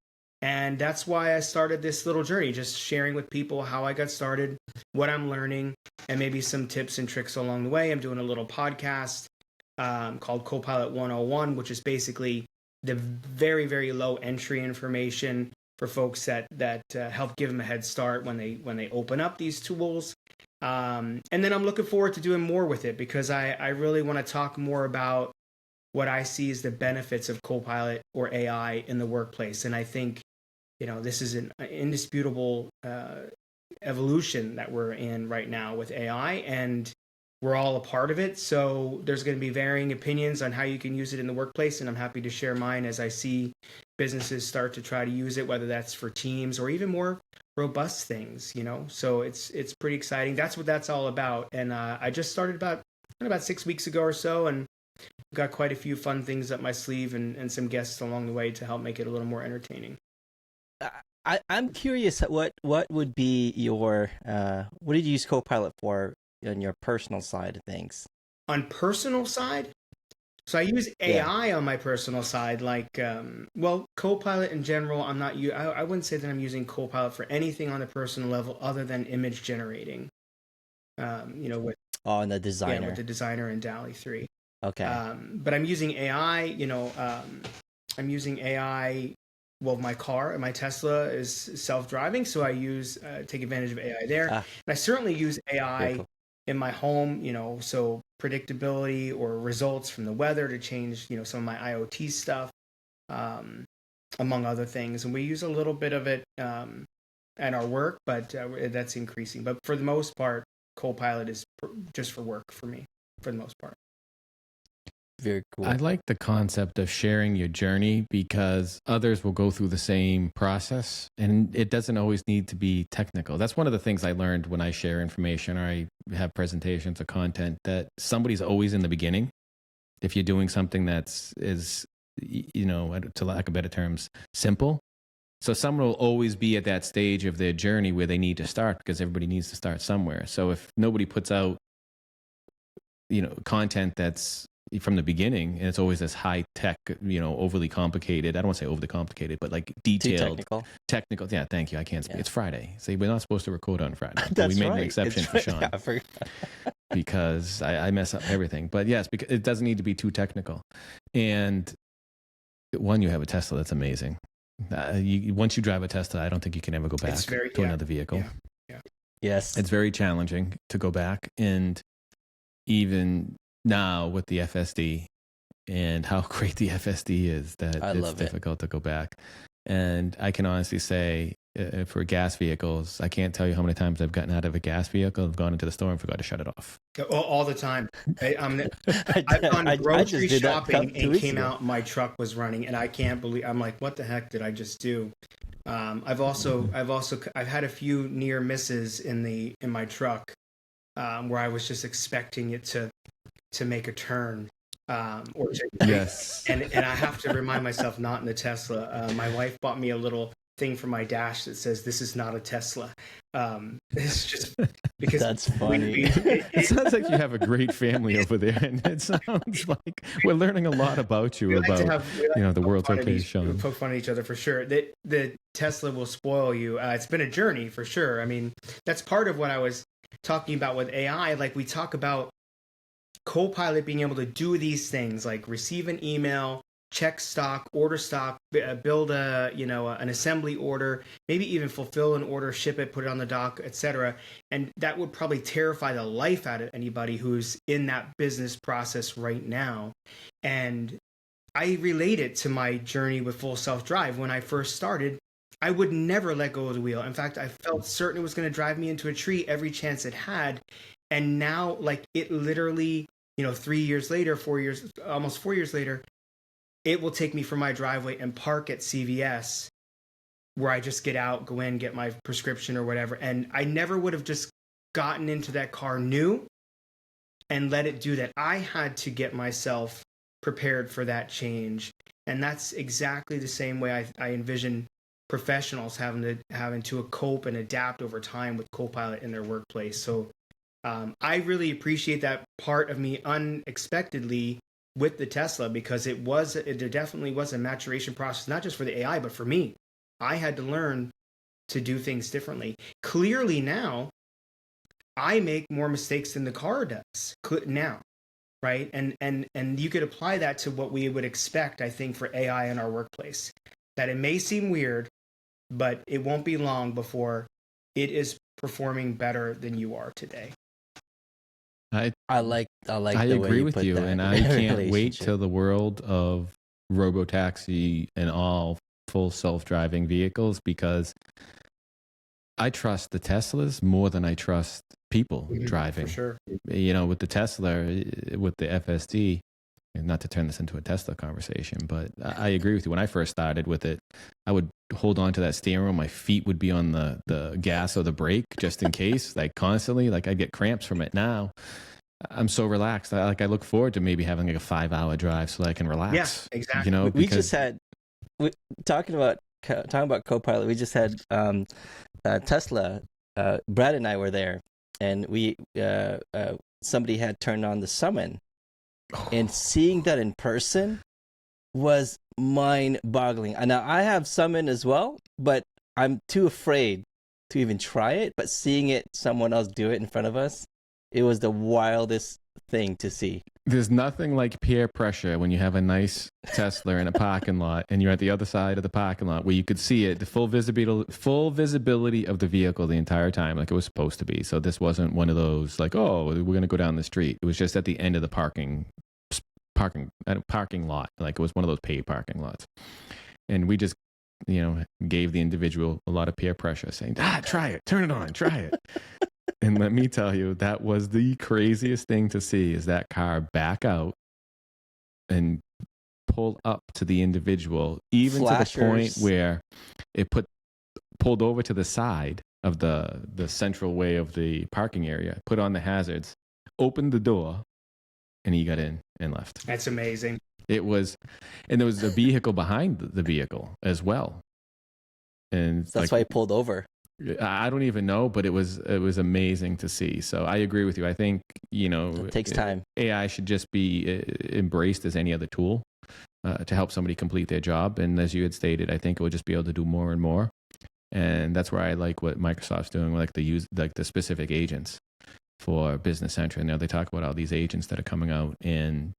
Speaker 3: And that's why I started this little journey, just sharing with people how I got started, what I'm learning, and maybe some tips and tricks along the way. I'm doing a little podcast called Copilot 101, which is basically the very, very low entry information for folks that help give them a head start when they open up these tools. And then I'm looking forward to doing more with it, because I really want to talk more about what I see as the benefits of Copilot or AI in the workplace. And I think, this is an indisputable evolution that we're in right now with AI, and we're all a part of it. So there's going to be varying opinions on how you can use it in the workplace, and I'm happy to share mine as I see businesses start to try to use it, whether that's for teams or even more robust things, So it's pretty exciting. That's what that's all about. And I just started about 6 weeks ago or so, and got quite a few fun things up my sleeve and some guests along the way to help make it a little more entertaining.
Speaker 1: I'm curious, what would be your what did you use Copilot for on your personal side of things?
Speaker 3: On personal side? So I use AI on my personal side, like, Copilot in general, I wouldn't say that I'm using Copilot for anything on a personal level other than image generating, with
Speaker 1: and the designer.
Speaker 3: With the designer in DALL-E 3.
Speaker 1: Okay.
Speaker 3: But I'm using AI, I'm using AI. Well, my car, my Tesla is self-driving, so I take advantage of AI there. And I certainly use AI cool. in my home, so predictability or results from the weather to change, some of my IoT stuff, among other things. And we use a little bit of it at our work, but that's increasing. But for the most part, Copilot is just for work for me, for the most part.
Speaker 1: Very cool.
Speaker 2: I like the concept of sharing your journey, because others will go through the same process, and it doesn't always need to be technical. That's one of the things I learned when I share information or I have presentations or content, that somebody's always in the beginning. If you're doing something to lack of better terms, simple. So someone will always be at that stage of their journey where they need to start, because everybody needs to start somewhere. So if nobody puts out, content that's from the beginning, and it's always this high tech, overly complicated. I don't want to say overly complicated, but like detailed, technical. Yeah, thank you. I can't speak. Yeah. It's Friday. See, we're not supposed to record on Friday.
Speaker 1: That's
Speaker 2: we made
Speaker 1: right.
Speaker 2: an exception for Shawn.
Speaker 1: Yeah, I forgot.
Speaker 2: Because I mess up everything. But yes, because it doesn't need to be too technical. And one, you have a Tesla. That's amazing. Once you drive a Tesla, I don't think you can ever go back to another vehicle.
Speaker 3: Yeah.
Speaker 1: Yes.
Speaker 2: It's very challenging to go back. And even now with the FSD and how great the FSD is, that it's difficult to go back. And I can honestly say for gas vehicles. I can't tell you how many times I've gotten out of a gas vehicle, I've gone into the store and forgot to shut it off.
Speaker 3: All the time.
Speaker 1: I,
Speaker 3: I've gone
Speaker 1: I
Speaker 3: grocery
Speaker 1: just did that
Speaker 3: shopping
Speaker 1: two
Speaker 3: and
Speaker 1: weeks
Speaker 3: came
Speaker 1: ago.
Speaker 3: out, my truck was running, and I can't believe. I'm like, what the heck did I just do? I've had a few near misses in my truck, where I was just expecting it to make a turn, or to,
Speaker 2: Yes.
Speaker 3: and I have to remind myself, not in the Tesla. My wife bought me a little thing for my dash that says, "This is not a Tesla." It's just because
Speaker 1: That's funny.
Speaker 2: It sounds like you have a great family over there, and it sounds like we're learning a lot about you, about the world's okay, Shawn.
Speaker 3: Poke fun at each other for sure. The Tesla will spoil you. It's been a journey for sure. I mean, that's part of what I was talking about with AI. Like, we talk about Copilot being able to do these things, like receive an email, check stock, order stock, build an assembly order, maybe even fulfill an order, ship it, put it on the dock, etc. And that would probably terrify the life out of anybody who's in that business process right now. And I relate it to my journey with Full Self Drive. When I first started, I would never let go of the wheel. In fact, I felt certain it was going to drive me into a tree every chance it had. And now, like, it literally, 3 years later, 4 years, almost 4 years later, it will take me from my driveway and park at CVS, where I just get out, go in, get my prescription or whatever. And I never would have just gotten into that car new and let it do that. I had to get myself prepared for that change. And that's exactly the same way I envision professionals having to cope and adapt over time with Copilot in their workplace. So I really appreciate that part of me unexpectedly with the Tesla, because there definitely was a maturation process, not just for the AI, but for me. I had to learn to do things differently. Clearly now, I make more mistakes than the car does now, right? And you could apply that to what we would expect, I think, for AI in our workplace. That it may seem weird, but it won't be long before it is performing better than you are today.
Speaker 1: I like
Speaker 2: I
Speaker 1: the way
Speaker 2: agree
Speaker 1: you
Speaker 2: with
Speaker 1: put
Speaker 2: you,
Speaker 1: that
Speaker 2: and I can't wait
Speaker 1: relationship.
Speaker 2: till the world of robotaxi and all full self-driving vehicles, because I trust the Teslas more than I trust people driving.
Speaker 3: For sure.
Speaker 2: With the Tesla, with the FSD, and not to turn this into a Tesla conversation, but I agree with you. When I first started with it, I would hold on to that steering wheel. My feet would be on the gas or the brake just in case, like constantly. Like, I'd get cramps from it. Now I'm so relaxed. I look forward to maybe having like a 5-hour drive so that I can relax.
Speaker 3: Yeah, exactly.
Speaker 1: We just had talking about Copilot. We just had Tesla. Brad and I were there, and we somebody had turned on the summon, and seeing that in person was mind-boggling. And now I have summon as well, but I'm too afraid to even try it. But seeing someone else do it in front of us, it was the wildest thing to see.
Speaker 2: There's nothing like peer pressure when you have a nice Tesla in a parking lot and you're at the other side of the parking lot where you could see it, the full visibility of the vehicle the entire time, like it was supposed to be. So this wasn't one of those like, oh, we're going to go down the street. It was just at the end of the parking lot. Like, it was one of those paid parking lots. And we just, gave the individual a lot of peer pressure, saying, try it, turn it on, try it. And let me tell you, that was the craziest thing to see, is that car back out and pull up to the individual, even
Speaker 1: Flashers.
Speaker 2: to the point where it pulled over to the side of the central way of the parking area, put on the hazards, opened the door, and he got in and left.
Speaker 3: That's amazing.
Speaker 2: And there was a vehicle behind the vehicle as well. And
Speaker 1: that's why he pulled over.
Speaker 2: I don't even know, but it was amazing to see. So I agree with you. I think,
Speaker 1: it takes time.
Speaker 2: AI should just be embraced as any other tool to help somebody complete their job. And as you had stated, I think it will just be able to do more and more. And that's where I like what Microsoft's doing, like the specific agents for Business Central. Now they talk about all these agents that are coming out, and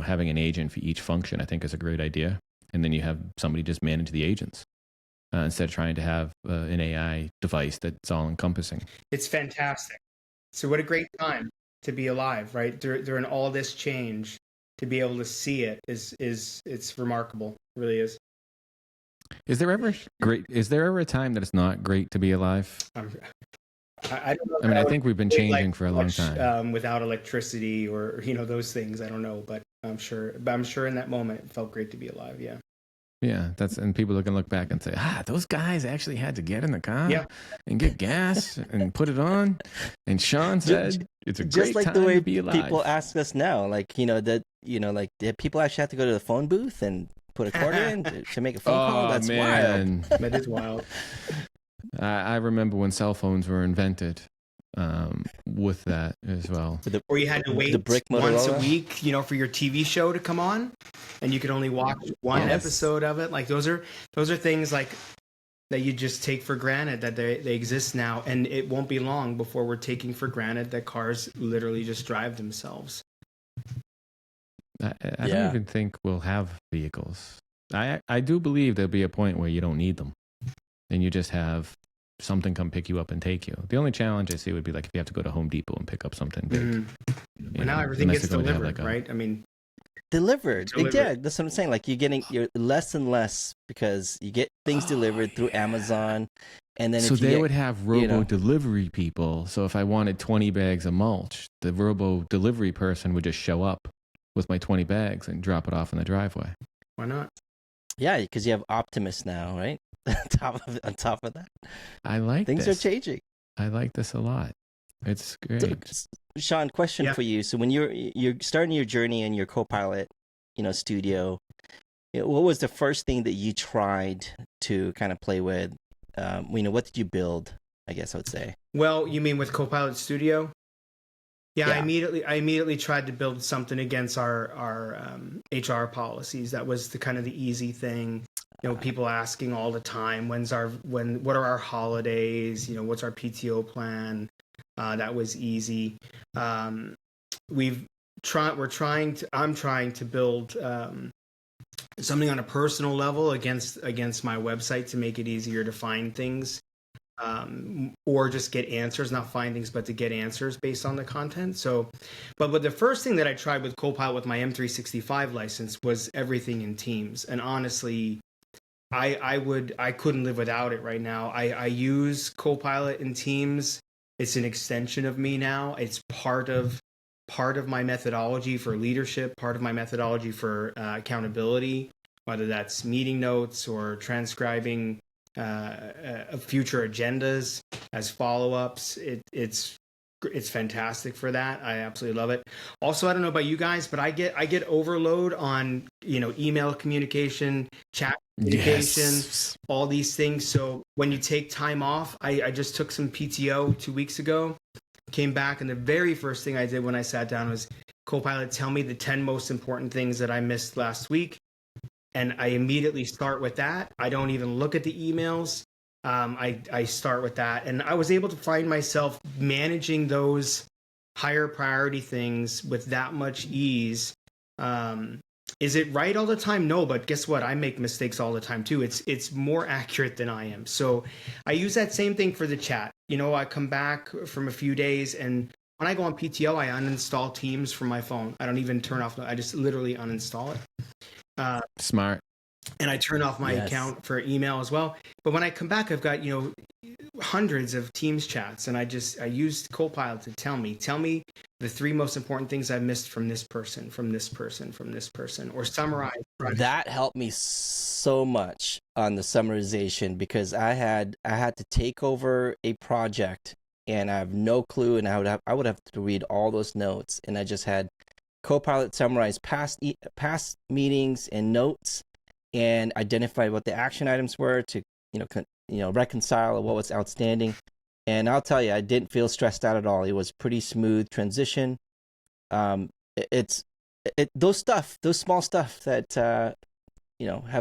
Speaker 2: having an agent for each function, I think, is a great idea. And then you have somebody just manage the agents. Instead of trying to have an AI device that's all encompassing.
Speaker 3: It's fantastic. So what a great time to be alive, right? During all this change, to be able to see it it's remarkable. It really is.
Speaker 2: Is there ever a time that it's not great to be alive?
Speaker 3: I don't know.
Speaker 2: I mean, I think we've been changing for a long
Speaker 3: much,
Speaker 2: time.
Speaker 3: without electricity or those things. I don't know, but I'm sure. But I'm sure in that moment it felt great to be alive. Yeah.
Speaker 2: Yeah, and people can look back and say, those guys actually had to get in the car and get gas and put it on. And Shawn said it's a great
Speaker 1: like
Speaker 2: time
Speaker 1: the way
Speaker 2: to be alive.
Speaker 1: people ask us now, like did people actually have to go to the phone booth and put a quarter in to make a phone call? That's wild.
Speaker 3: That is wild.
Speaker 2: I remember when cell phones were invented. With that as well.
Speaker 3: Or you had to wait once a week, for your TV show to come on, and you could only watch one episode of it. Like those are things like that you just take for granted that they exist now, and it won't be long before we're taking for granted that cars literally just drive themselves.
Speaker 2: I don't even think we'll have vehicles. I do believe there'll be a point where you don't need them, and you just have something come pick you up and take you. The only challenge I see would be like if you have to go to Home Depot and pick up something big.
Speaker 3: Mm-hmm. Now everything gets delivered, right? I mean,
Speaker 1: delivered. Yeah, that's what I'm saying. Like you're less and less because you get things delivered through Amazon, and then
Speaker 2: they would have robo delivery people. So if I wanted 20 bags of mulch, the robo delivery person would just show up with my 20 bags and drop it off in the driveway.
Speaker 3: Why not?
Speaker 1: Yeah, because you have Optimus now, right? on top of that,
Speaker 2: I like
Speaker 1: things are changing.
Speaker 2: I like this a lot. It's great.
Speaker 1: So, Shawn, question for you. So when you're starting your journey in your Copilot, studio, what was the first thing that you tried to kind of play with? What did you build? I guess I would say.
Speaker 3: Well, you mean with Copilot Studio? Yeah. I immediately tried to build something against our HR policies. That was the easy thing. People asking all the time, what are our holidays? What's our PTO plan? That was easy. I'm trying to build something on a personal level against my website to make it easier to find things, or just get answers, not find things, but to get answers based on the content. So, but the first thing that I tried with Copilot with my M365 license was everything in Teams. And honestly, I couldn't live without it right now. I use Copilot in Teams. It's an extension of me now. It's part of my methodology for leadership, part of my methodology for accountability, whether that's meeting notes or transcribing future agendas as follow-ups. It's fantastic for that. I absolutely love it. Also, I don't know about you guys, but I get overload on email communication, chat communication, all these things. So when you take time off, I just took some PTO 2 weeks ago, came back, and the very first thing I did when I sat down was, Copilot, tell me the 10 most important things that I missed last week. And I immediately start with that. I don't even look at the emails. I start with that. And I was able to find myself managing those higher priority things with that much ease. Is it right all the time? No, but guess what? I make mistakes all the time too. It's more accurate than I am. So I use that same thing for the chat. I come back from a few days, and when I go on PTO, I uninstall Teams from my phone. I don't even turn off. I just literally uninstall it.
Speaker 2: Smart.
Speaker 3: And I turn off my account for email as well. But when I come back, I've got, hundreds of Teams chats, and I used Copilot to tell me the 3 most important things I missed from this person, or summarize.
Speaker 1: That helped me so much on the summarization, because I had to take over a project and I have no clue, and I would have to read all those notes, and I just had Copilot summarize past meetings and notes, and identify what the action items were to reconcile what was outstanding. And I'll tell you, I didn't feel stressed out at all. It was pretty smooth transition. Those small stuff that have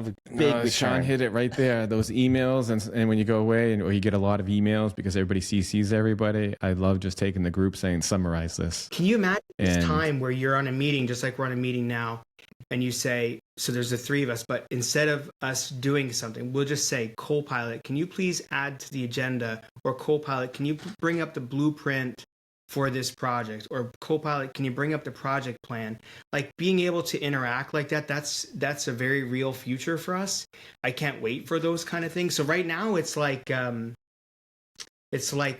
Speaker 1: a big return.
Speaker 2: Shawn hit it right there. Those emails, and when you go away or you get a lot of emails because everybody CCs everybody, I love just taking the group saying, summarize this.
Speaker 3: Can you imagine this time where you're on a meeting, just like we're on a meeting now, and you say, so there's the 3 of us, but instead of us doing something, we'll just say, Copilot, can you please add to the agenda? Or Copilot, can you bring up the blueprint for this project, or Copilot, can you bring up the project plan? Like being able to interact like that, that's a very real future for us. I can't wait for those kind of things. So right now it's like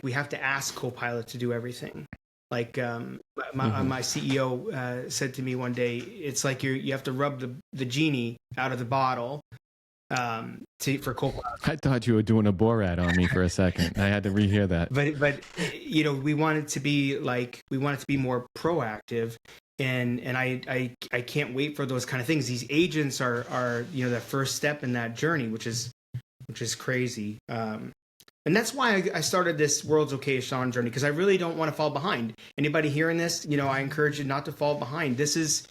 Speaker 3: we have to ask Copilot to do everything. Like my CEO said to me one day, it's like you have to rub the genie out of the bottle for Copilot.
Speaker 2: I thought you were doing a Borat on me for a second. I had to rehear that.
Speaker 3: But you know, we want it to be more proactive, and I can't wait for those kind of things. These agents are you know, the first step in that journey, which is crazy. And that's why I started this World's Okay-ist Shawn journey, because I really don't want to fall behind. Anybody hearing this, you know, I encourage you not to fall behind. This is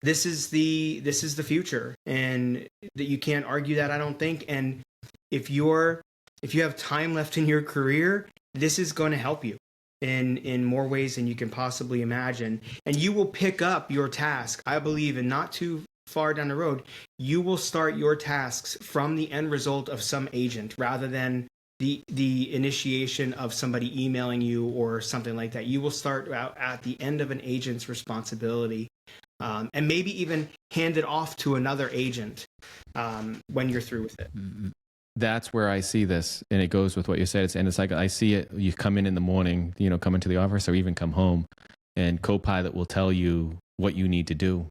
Speaker 3: the future, and that you can't argue that, I don't think. And if you have time left in your career, this is going to help you in more ways than you can possibly imagine. And you will pick up your task, I believe, and not too far down the road, you will start your tasks from the end result of some agent rather than the initiation of somebody emailing you or something like that. You will start out at the end of an agent's responsibility, and maybe even hand it off to another agent when you're through with it.
Speaker 2: That's where I see this, and it goes with what you said. It's like I see it. You come in the morning, you know, come into the office or even come home, and Copilot will tell you what you need to do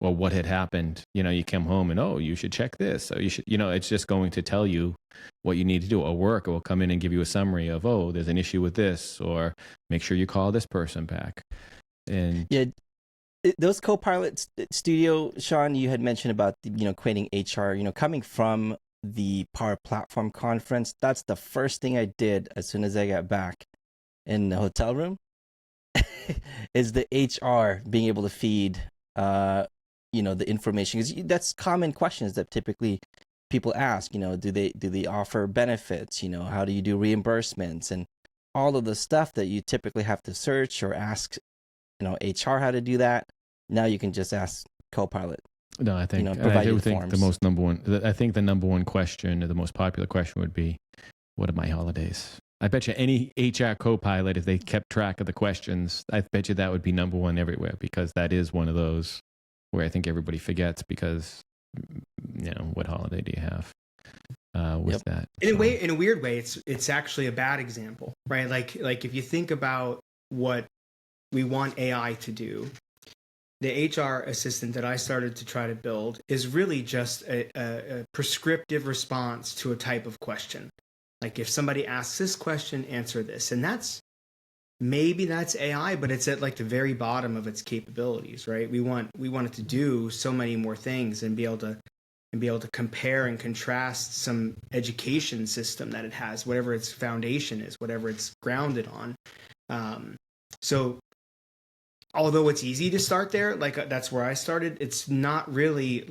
Speaker 2: or what had happened. You know, you come home and, oh, you should check this. So you should, you know, it's just going to tell you what you need to do. Or work, it will come in and give you a summary of, oh, there's an issue with this, or make sure you call this person back. And
Speaker 1: yeah, those Copilot Studio, Shawn, you had mentioned about, you know, creating HR, you know, coming from the Power Platform conference. That's the first thing I did as soon as I got back in the hotel room is the HR being able to feed, you know, the information, because that's common questions that typically people ask. You know, do they offer benefits? You know, how do you do reimbursements, and all of the stuff that you typically have to search or ask, you know, HR how to do that. Now you can just ask Copilot.
Speaker 2: No, I think,
Speaker 1: you know,
Speaker 2: I do think
Speaker 1: forms.
Speaker 2: the most number one, I think the number one question, or the most popular question would be, what are my holidays? I bet you any HR Copilot, if they kept track of the questions, I bet you that would be number one everywhere, because that is one of those where I think everybody forgets, because, you know, what holiday do you have with that?
Speaker 3: In a weird way, it's actually a bad example, right? Like if you think about what we want AI to do, the HR assistant that I started to try to build is really just a prescriptive response to a type of question. Like if somebody asks this question, answer this. And maybe that's AI, but it's at like the very bottom of its capabilities, right? We want it to do so many more things and be able to compare and contrast some education system that it has, whatever its foundation is, whatever it's grounded on. So although it's easy to start there, like that's where I started, it's not really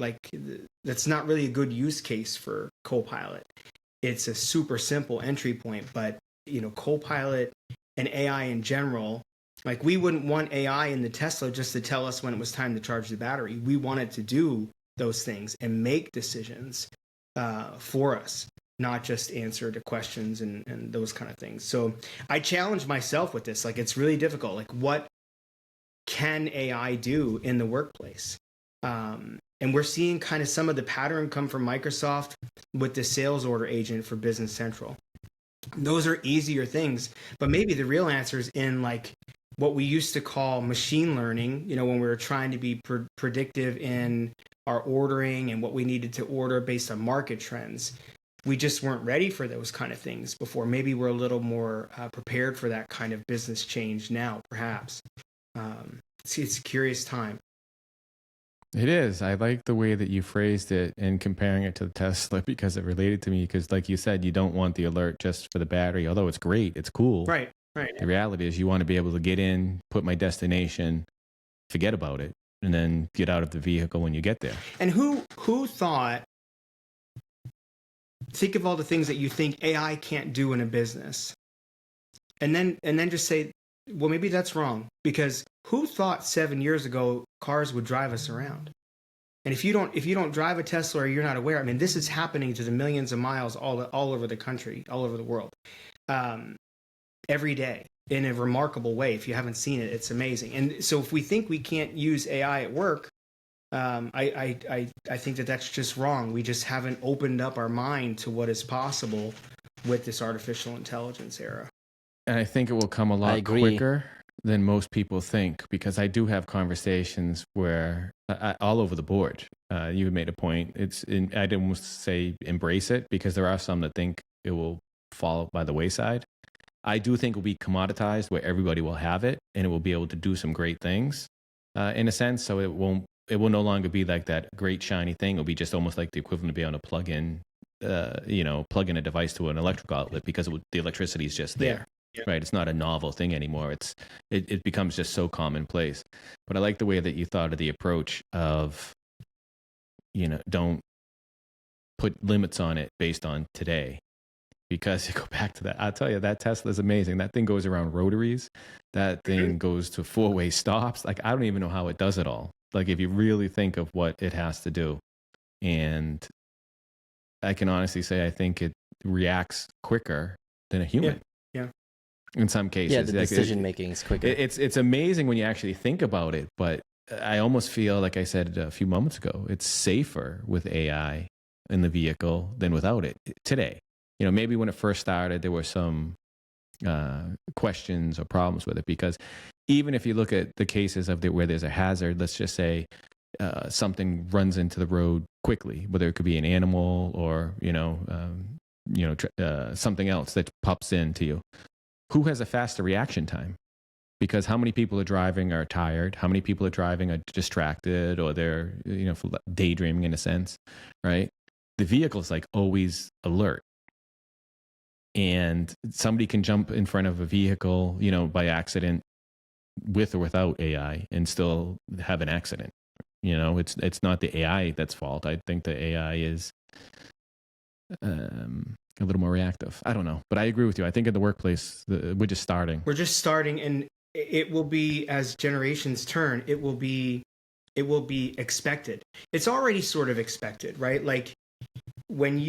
Speaker 3: that's not really a good use case for Copilot. It's a super simple entry point, but you know, Copilot and AI in general, like we wouldn't want AI in the Tesla just to tell us when it was time to charge the battery. We want it to do those things and make decisions for us, not just answer to questions and those kind of things. So I challenge myself with this. Like it's really difficult. Like what can AI do in the workplace? And we're seeing kind of some of the pattern come from Microsoft with the sales order agent for Business Central. Those are easier things, but maybe the real answer is in like what we used to call machine learning, you know, when we were trying to be predictive in our ordering and what we needed to order based on market trends. We just weren't ready for those kind of things before. Maybe we're a little more prepared for that kind of business change now, perhaps. It's a curious time.
Speaker 2: It is. I like the way that you phrased it and comparing it to the Tesla, because it related to me. Because like you said, you don't want the alert just for the battery, although it's great. It's cool.
Speaker 3: Right.
Speaker 2: The reality is you want to be able to get in, put my destination, forget about it, and then get out of the vehicle when you get there.
Speaker 3: And who thought, think of all the things that you think AI can't do in a business. And then just say, well, maybe that's wrong, because who thought 7 years ago cars would drive us around? And if you don't drive a Tesla, or you're not aware, I mean, this is happening to the millions of miles all over the country, all over the world, every day. in a remarkable way. If you haven't seen it, it's amazing. And so if we think we can't use AI at work, I think that that's just wrong. We just haven't opened up our mind to what is possible with this artificial intelligence era.
Speaker 2: And I think it will come a lot quicker than most people think, because I do have conversations where all over the board, you made a point. I'd almost say embrace it, because there are some that think it will fall by the wayside. I do think it will be commoditized where everybody will have it and it will be able to do some great things in a sense. So it will no longer be like that great shiny thing. It'll be just almost like the equivalent of being able to plug in a device to an electrical outlet, because the electricity is just there. Yeah. Right. It's not a novel thing anymore. It becomes just so commonplace. But I like the way that you thought of the approach of, don't put limits on it based on today. Because you go back to that, I'll tell you, that Tesla is amazing. That thing goes around rotaries. That thing goes to 4-way stops. Like, I don't even know how it does it all. Like, if you really think of what it has to do. And I can honestly say, I think it reacts quicker than a human.
Speaker 3: Yeah.
Speaker 2: In some cases.
Speaker 1: Yeah, the decision making is quicker.
Speaker 2: It's amazing when you actually think about it. But I almost feel, like I said a few moments ago, it's safer with AI in the vehicle than without it today. Maybe when it first started, there were some questions or problems with it, because even if you look at the cases of where there's a hazard, let's just say something runs into the road quickly, whether it could be an animal or something else that pops into you. Who has a faster reaction time? Because how many people are driving are tired? How many people are driving are distracted, or they're daydreaming in a sense, right? The vehicle's like always alert. And somebody can jump in front of a vehicle, by accident, with or without AI, and still have an accident. It's not the AI that's fault. I think the AI is a little more reactive. I don't know, but I agree with you. I think in the workplace, we're just starting.
Speaker 3: And it will be, as generations turn, it will be expected. It's already sort of expected, right? Like, when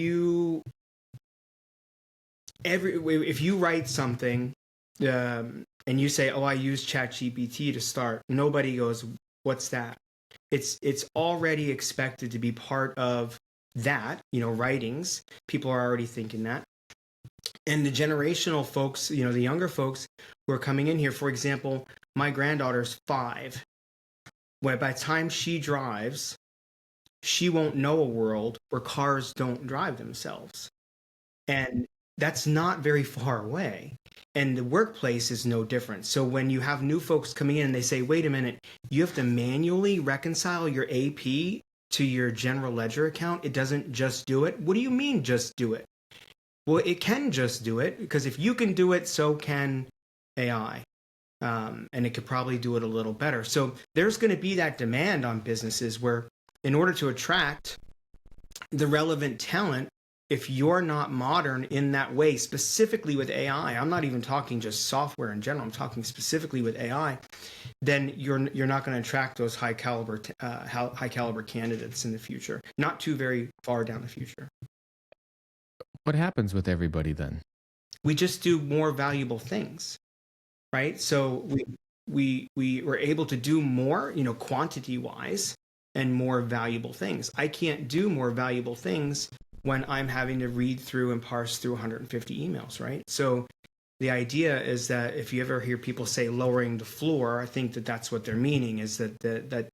Speaker 3: if you write something and you say, "Oh, I use ChatGPT to start," nobody goes, "What's that?" It's already expected to be part of that, writings. People are already thinking that. And the generational folks, the younger folks who are coming in here, for example, my granddaughter's 5. By the time she drives, she won't know a world where cars don't drive themselves. And that's not very far away. And the workplace is no different. So when you have new folks coming in and they say, "Wait a minute, you have to manually reconcile your AP to your general ledger account. It doesn't just do it." What do you mean, just do it? Well, it can just do it, because if you can do it, so can AI. And it could probably do it a little better. So there's going to be that demand on businesses where, in order to attract the relevant talent, if you're not modern in that way, specifically with AI, I'm not even talking just software in general, I'm talking specifically with AI, then you're not going to attract those high caliber candidates in the future, not too very far down the future.
Speaker 2: What happens with everybody then?
Speaker 3: We just do more valuable things, right? So we were able to do more, quantity wise, and more valuable things. I can't do more valuable things when I'm having to read through and parse through 150 emails, right? So the idea is that if you ever hear people say lowering the floor, I think that that's what they're meaning, is that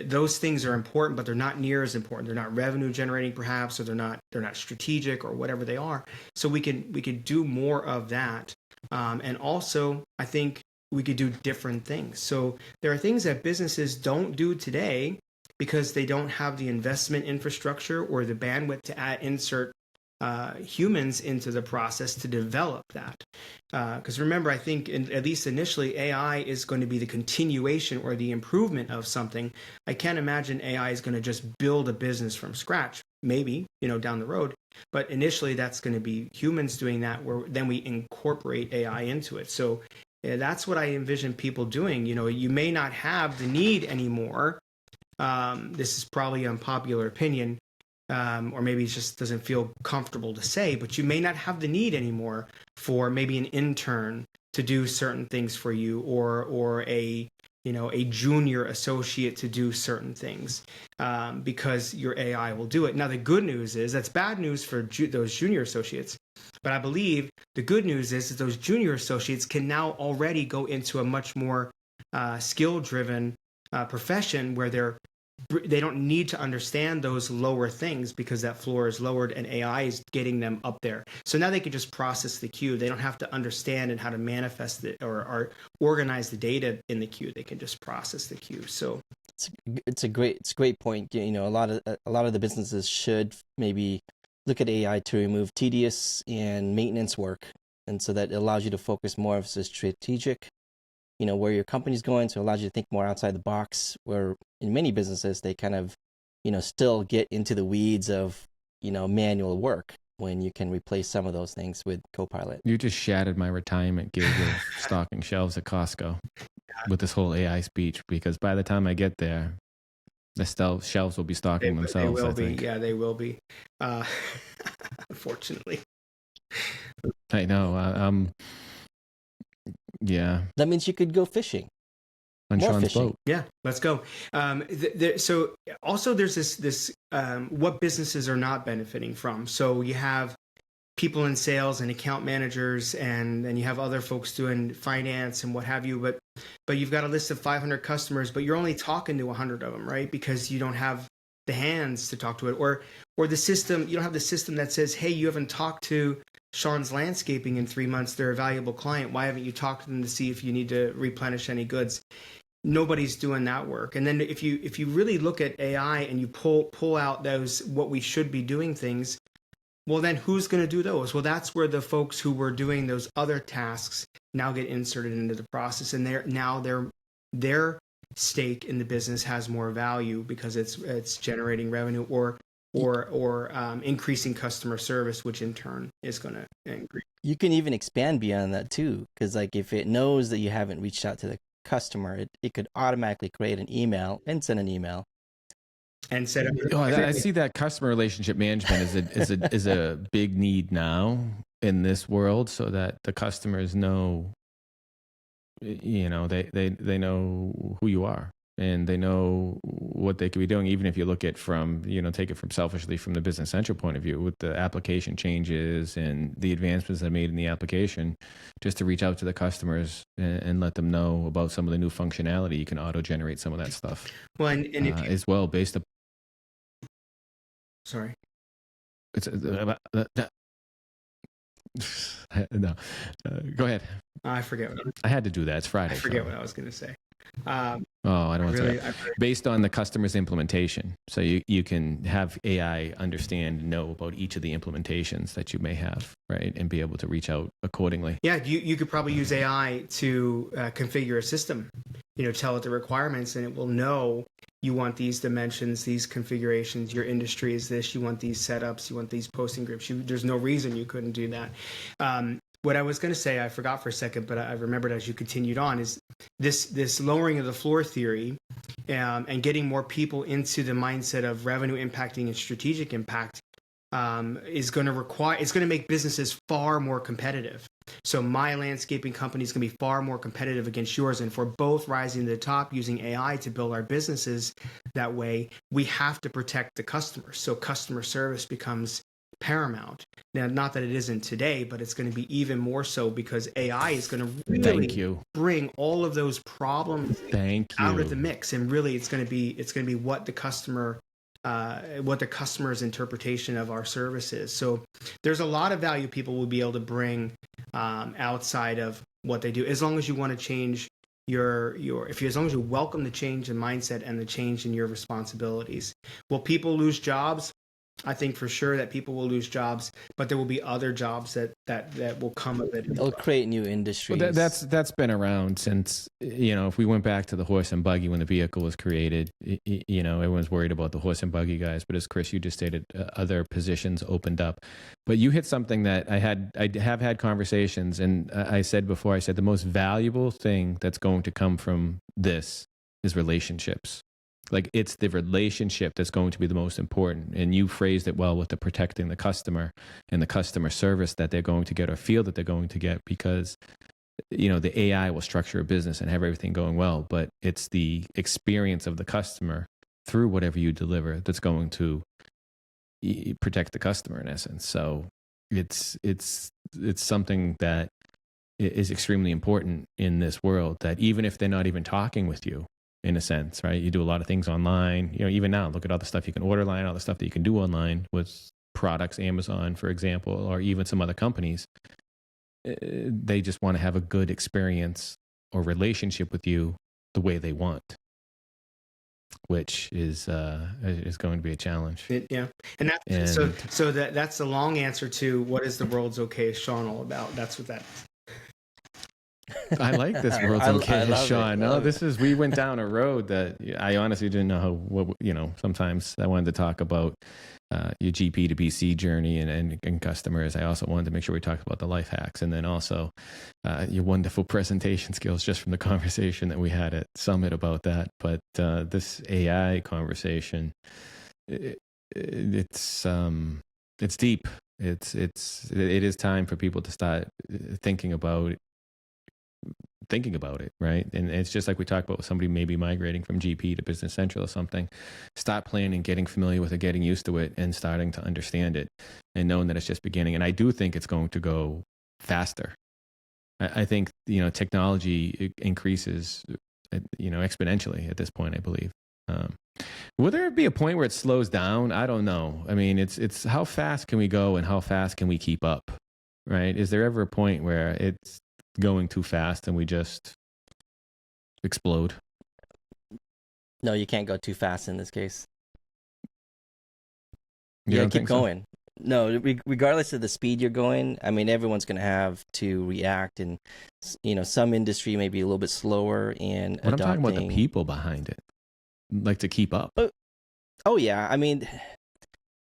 Speaker 3: those things are important, but they're not near as important. They're not revenue generating, perhaps, or they're not strategic, or whatever they are. So we could do more of that, and also I think we could do different things. So there are things that businesses don't do today because they don't have the investment infrastructure or the bandwidth to insert humans into the process to develop that. Because remember, I think at least initially, AI is going to be the continuation or the improvement of something. I can't imagine AI is going to just build a business from scratch. Maybe, down the road. But initially, that's going to be humans doing that, where then we incorporate AI into it. So that's what I envision people doing. You may not have the need anymore. This is probably unpopular opinion, or maybe it just doesn't feel comfortable to say, but you may not have the need anymore for maybe an intern to do certain things for you, or a junior associate to do certain things, because your AI will do it. Now, the good news is that's bad news for those junior associates. But I believe the good news is that those junior associates can now already go into a much more skill-driven profession where they don't need to understand those lower things, because that floor is lowered and AI is getting them up there. So now they can just process the queue. They don't have to understand and how to manifest it or organize the data in the queue. They can just process the queue. So
Speaker 1: it's a great point. A lot of the businesses should maybe look at AI to remove tedious and maintenance work, and so that it allows you to focus more of the strategic, where your company's going. So it allows you to think more outside the box, where in many businesses, they kind of, still get into the weeds of, manual work, when you can replace some of those things with Copilot.
Speaker 2: You just shattered my retirement gig of stocking shelves at Costco with this whole AI speech, because by the time I get there, the shelves will be stocking themselves.
Speaker 3: They will
Speaker 2: I think.
Speaker 3: Yeah, they will be. Unfortunately.
Speaker 2: I know. Yeah.
Speaker 1: That means you could go fishing.
Speaker 2: On
Speaker 1: More
Speaker 2: Shawn's
Speaker 1: fishing.
Speaker 2: boat.
Speaker 3: Yeah, let's go. So also there's this what businesses are not benefiting from. So you have people in sales and account managers, and then you have other folks doing finance and what have you. But you've got a list of 500 customers, but you're only talking to 100 of them, right? Because you don't have the hands to talk to it, or the system. You don't have the system that says, hey, you haven't talked to Shawn's Landscaping in 3 months. They're a valuable client. Why haven't you talked to them to see if you need to replenish any goods? Nobody's doing that work. And then if you really look at AI and you pull out those what we should be doing things, well, then who's going to do those? Well, that's where the folks who were doing those other tasks now get inserted into the process, and their stake in the business has more value, because it's generating revenue or increasing customer service, which in turn is going to increase.
Speaker 1: You can even expand beyond that too, because like if it knows that you haven't reached out to the customer, it could automatically create an email and send an email
Speaker 3: and set up.
Speaker 2: I see that customer relationship management is a big need now in this world, so that the customers know, they know who you are, and they know what they could be doing. Even if you look at take it from selfishly from the Business Central point of view, with the application changes and the advancements that are made in the application, just to reach out to the customers and let them know about some of the new functionality. You can auto-generate some of that stuff.
Speaker 3: Well, and if you,
Speaker 2: as well, based up.
Speaker 3: Sorry.
Speaker 2: It's no. Go ahead.
Speaker 3: I forget.
Speaker 2: I had to do that. It's Friday.
Speaker 3: I forget what I was going to say.
Speaker 2: I don't want to say. Based on the customer's implementation. So you can have AI understand and know about each of the implementations that you may have, right? And be able to reach out accordingly.
Speaker 3: Yeah, you could probably use AI to configure a system, tell it the requirements, and it will know you want these dimensions, these configurations, your industry is this, you want these setups, you want these posting groups. There's no reason you couldn't do that. What I was going to say, I forgot for a second, but I remembered as you continued on, is this lowering of the floor theory and getting more people into the mindset of revenue impacting and strategic impact is going to make businesses far more competitive. So my landscaping company is going to be far more competitive against yours. And for both rising to the top using AI to build our businesses that way, we have to protect the customers. So customer service becomes paramount. Now, not that it isn't today, but it's going to be even more so, because AI is going to really bring all of those problems out of the mix. And really, it's going to be what the customer's interpretation of our service is. So there's a lot of value people will be able to bring outside of what they do, as long as you want to change as long as you welcome the change in mindset and the change in your responsibilities. Will people lose jobs? I think for sure that people will lose jobs, but there will be other jobs that will come of it.
Speaker 1: It'll create new industries.
Speaker 2: Well, that's been around since, if we went back to the horse and buggy when the vehicle was created, everyone's worried about the horse and buggy guys. But as Kris, you just stated, other positions opened up. But you hit something that I have had conversations, and I said before, the most valuable thing that's going to come from this is relationships. Like, it's the relationship that's going to be the most important. And you phrased it well with the protecting the customer and the customer service that they're going to get or feel that they're going to get, because the AI will structure a business and have everything going well, but it's the experience of the customer through whatever you deliver that's going to protect the customer in essence. So it's something that is extremely important in this world, that even if they're not even talking with you, in a sense, right? You do a lot of things online. Even now, look at all the stuff you can order online, all the stuff that you can do online with products, Amazon, for example, or even some other companies. They just want to have a good experience or relationship with you the way they want, which is going to be a challenge.
Speaker 3: Yeah, and that's the long answer to what is the world's Okay-ist Shawn all about. That's what that is.
Speaker 2: I like this world's Okay-ist Shawn. We went down a road that I honestly didn't know sometimes I wanted to talk about your GP to BC journey and customers. I also wanted to make sure we talked about the life hacks, and then also your wonderful presentation skills just from the conversation that we had at Summit about that. But this AI conversation, it's deep. It is time for people to start thinking about it, right? And it's just like we talked about with somebody maybe migrating from GP to Business Central or something. Stop planning, getting familiar with it, getting used to it, and starting to understand it, and knowing that it's just beginning. And I do think it's going to go faster. I think technology increases exponentially at this point, I believe. Will there be a point where it slows down? I don't know. I mean, it's how fast can we go and how fast can we keep up, right? Is there ever a point where it's going too fast and we just explode?
Speaker 1: No, you can't go too fast in this case.
Speaker 2: You
Speaker 1: keep going. So? No, regardless of the speed you're going, I mean, everyone's going to have to react, and some industry may be a little bit slower in adopting.
Speaker 2: I'm talking about the people behind it, like to keep up.
Speaker 1: Oh yeah, I mean,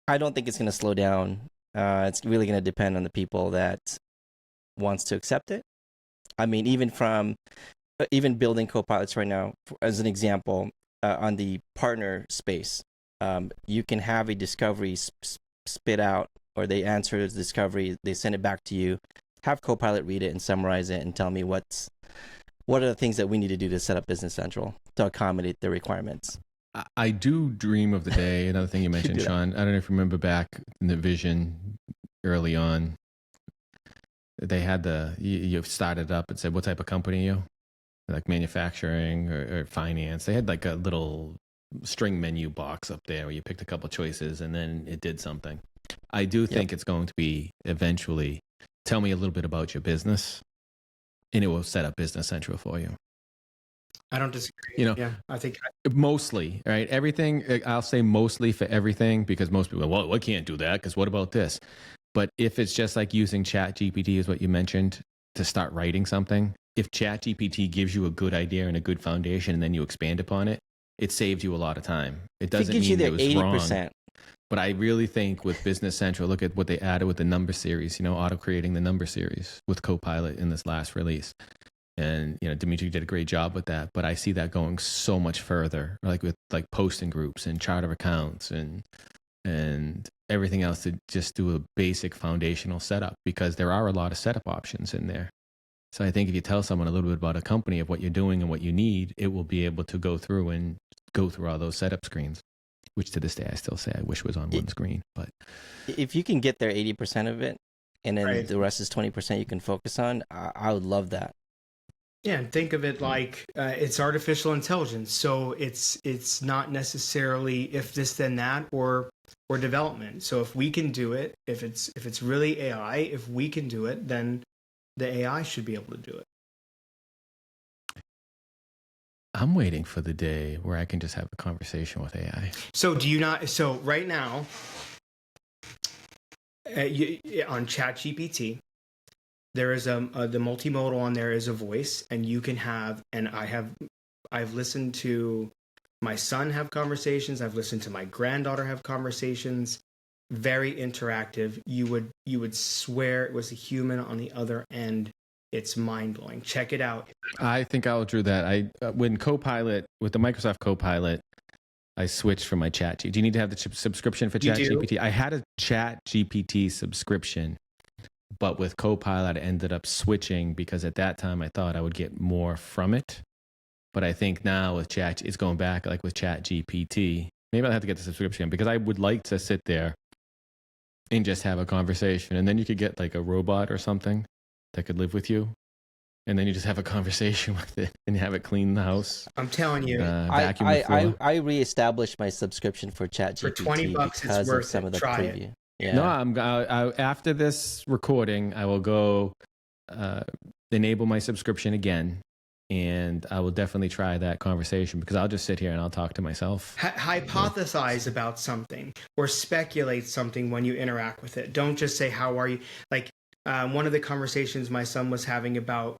Speaker 1: I don't think it's going to slow down. It's really going to depend on the people that wants to accept it. I mean, even building copilots right now, as an example, on the partner space, you can have a discovery spit out, or they answer the discovery, they send it back to you, have Copilot read it and summarize it and tell me what are the things that we need to do to set up Business Central to accommodate the requirements.
Speaker 2: I do dream of the day. Another thing you mentioned, Shawn, I don't know if you remember back in the vision early on, they had you started up and said, what type of company are you? Like manufacturing or finance. They had like a little string menu box up there where you picked a couple choices and then it did something. I do think it's going to be eventually, tell me a little bit about your business, and it will set up Business Central for you.
Speaker 3: I don't disagree. I think
Speaker 2: mostly, right? Everything, I'll say mostly for everything, because most people, well, I can't do that because what about this? But if it's just like using ChatGPT, is what you mentioned, to start writing something, if ChatGPT gives you a good idea and a good foundation and then you expand upon it, it saves you a lot of time. It doesn't mean it was 80%. Wrong. But I really think with Business Central, look at what they added with the number series, auto-creating the number series with Copilot in this last release. And, Dimitri did a great job with that. But I see that going so much further, like with like posting groups and chart of accounts and everything else, to just do a basic foundational setup, because there are a lot of setup options in there. So I think if you tell someone a little bit about a company, of what you're doing and what you need, it will be able to go through all those setup screens, which to this day I still say I wish was on one screen. But
Speaker 1: if you can get there 80% of it, and then the rest is 20% you can focus on, I would love that.
Speaker 3: Yeah, and think of it like it's artificial intelligence. So it's not necessarily if this then that or development. So if we can do it, if it's really AI, if we can do it, then the AI should be able to do it.
Speaker 2: I'm waiting for the day where I can just have a conversation with AI.
Speaker 3: So do you not? So right now, on ChatGPT, there is the multimodal on there is a voice, and you can have, and I've listened to my son have conversations. I've listened to my granddaughter have conversations. Very interactive. You would swear it was a human on the other end. It's mind-blowing. Check it out.
Speaker 2: I think I'll do that. When Copilot, with the Microsoft Copilot, I switched from my Chat. Do you need to have the subscription for Chat GPT? I had a Chat GPT subscription But with Copilot, I ended up switching because at that time I thought I would get more from it. But I think now with Chat, it's going back like with Chat GPT. Maybe I'll have to get the subscription because I would like to sit there and just have a conversation. And then you could get like a robot or something that could live with you. And then you just have a conversation with it and have it clean the house.
Speaker 3: I'm telling you,
Speaker 2: vacuum the floor.
Speaker 1: I reestablished my subscription for ChatGPT
Speaker 3: for $20,
Speaker 1: because
Speaker 3: it's worth
Speaker 1: of some
Speaker 3: it.
Speaker 1: of the
Speaker 3: Try
Speaker 1: preview.
Speaker 3: it.
Speaker 1: Yeah.
Speaker 2: No, after this recording, I will go enable my subscription again, and I will definitely try that conversation because I'll just sit here and I'll talk to myself.
Speaker 3: Hypothesize about something or speculate something when you interact with it. Don't just say, how are you? Like one of the conversations my son was having about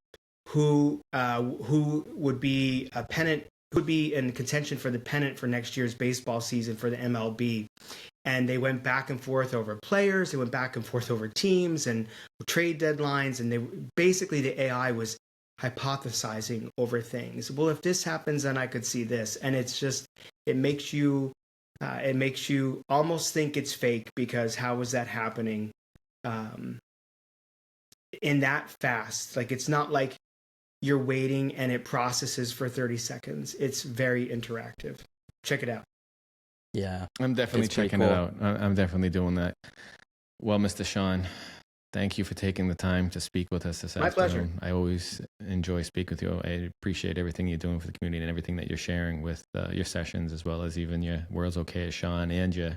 Speaker 3: who would be a pennant, who would be in contention for the pennant for next year's baseball season for the MLB. And they went back and forth over players. They went back and forth over teams and trade deadlines. And the AI was hypothesizing over things. Well, if this happens, then I could see this. And it's just, it makes you almost think it's fake because how is that happening in that fast? Like, it's not like you're waiting and it processes for 30 seconds. It's very interactive. Check it out.
Speaker 1: Yeah.
Speaker 2: I'm definitely checking it out. I'm definitely doing that. Well, Mr. Shawn, thank you for taking the time to speak with us this afternoon.
Speaker 3: My pleasure.
Speaker 2: I always enjoy speaking with you. I appreciate everything you're doing for the community and everything that you're sharing with your sessions, as well as even your World's Okay-ist Shawn and your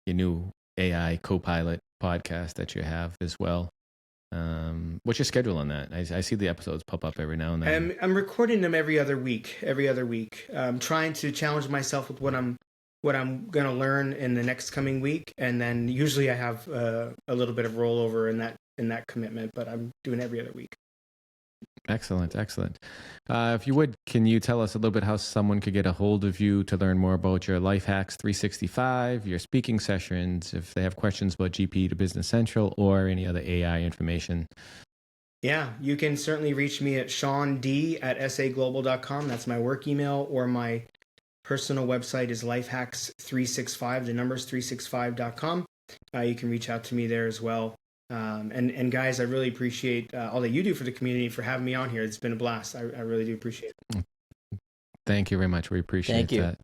Speaker 2: new AI Copilot podcast that you have as well. What's your schedule on that? I see the episodes pop up every now and then.
Speaker 3: I'm recording them every other week. I'm trying to challenge myself with what I'm going to learn in the next coming week. And then usually I have a little bit of rollover in that commitment, but I'm doing every other week.
Speaker 2: Excellent. If you would, can you tell us a little bit how someone could get a hold of you to learn more about your Lifehacks 365, your speaking sessions, if they have questions about GP to Business Central or any other AI information?
Speaker 3: Yeah, you can certainly reach me at ShawnD@saglobal.com. That's my work email, or my personal website is Lifehacks365, the numbers 365.com. You can reach out to me there as well. And guys, I really appreciate all that you do for the community, for having me on here. It's been a blast. I really do appreciate it.
Speaker 2: Thank you very much. We appreciate that.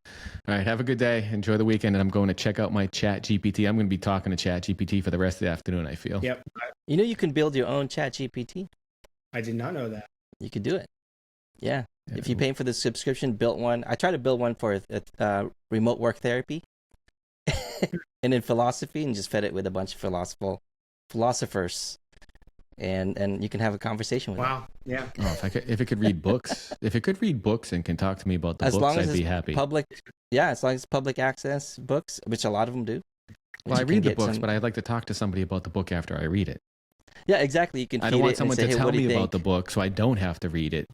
Speaker 2: All right. Have a good day. Enjoy the weekend. And I'm going to check out my Chat GPT. I'm going to be talking to Chat GPT for the rest of the afternoon, I feel.
Speaker 3: Yep.
Speaker 1: You know, you can build your own Chat GPT.
Speaker 3: I did not know that.
Speaker 1: You could do it. Yeah. If you pay for the subscription, built one. I tried to build one for remote work therapy and in philosophy, and just fed it with a bunch of philosophers, and you can have a conversation with it.
Speaker 3: Wow. Yeah.
Speaker 2: Oh, if it could read books, and can talk to me about the
Speaker 1: as
Speaker 2: books,
Speaker 1: long as
Speaker 2: I'd be happy.
Speaker 1: As long as it's public access books, which a lot of them do.
Speaker 2: Well, I read the books, but I'd like to talk to somebody about the book after I read it.
Speaker 1: Yeah, exactly. You can.
Speaker 2: I don't want someone to tell me about the book, so I don't have to read it.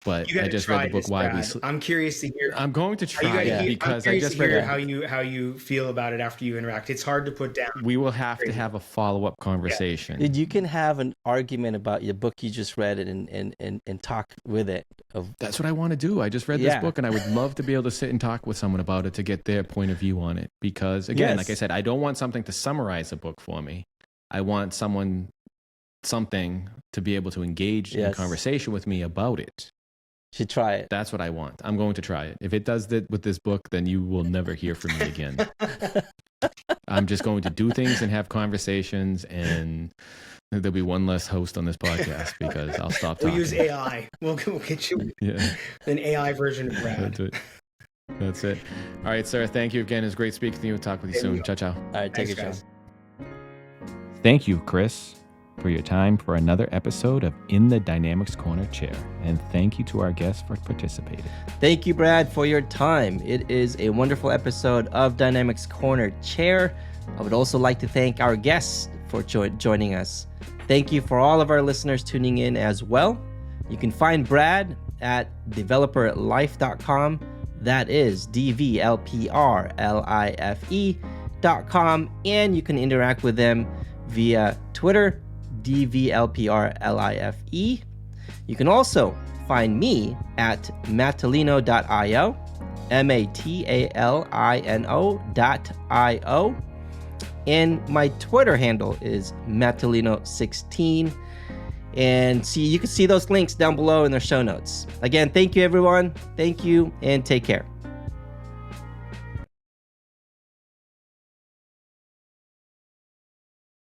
Speaker 2: But I just read the book.
Speaker 3: I'm curious to hear.
Speaker 2: I'm going to try it because I just
Speaker 3: read it. How you feel about it after you interact. It's hard to put down.
Speaker 2: We will have to have a follow-up conversation.
Speaker 1: Yeah. You can have an argument about your book you just read it and talk with it.
Speaker 2: That's what I want to do. I just read this book, and I would love to be able to sit and talk with someone about it to get their point of view on it. Because again, like I said, I don't want something to summarize a book for me. I want something to be able to engage in conversation with me about it.
Speaker 1: Should try it.
Speaker 2: That's what I want. I'm going to try it. If it does that with this book, then you will never hear from me again. I'm just going to do things and have conversations, and there'll be one less host on this podcast because I'll stop talking.
Speaker 3: We'll use AI. We'll get you an AI version of Brad.
Speaker 2: That's it. All right, sir. Thank you again. It's great speaking to you. Talk with you soon. Ciao, ciao.
Speaker 1: All right, take it, Shawn.
Speaker 2: Thank you, Kris, for your time for another episode of In the Dynamics Corner Chair. And thank you to our guests for participating.
Speaker 1: Thank you, Brad, for your time. It is a wonderful episode of Dynamics Corner Chair. I would also like to thank our guests for joining us. Thank you for all of our listeners tuning in as well. You can find Brad at developerlife.com. That is DVLPRLIFE.com. And you can interact with them via Twitter, DVLPRLIFE. You can also find me at mattalino.io, MATALINO.io. And my Twitter handle is Mattolino16. And you can see those links down below in the show notes. Again, thank you, everyone. Thank you, and take care.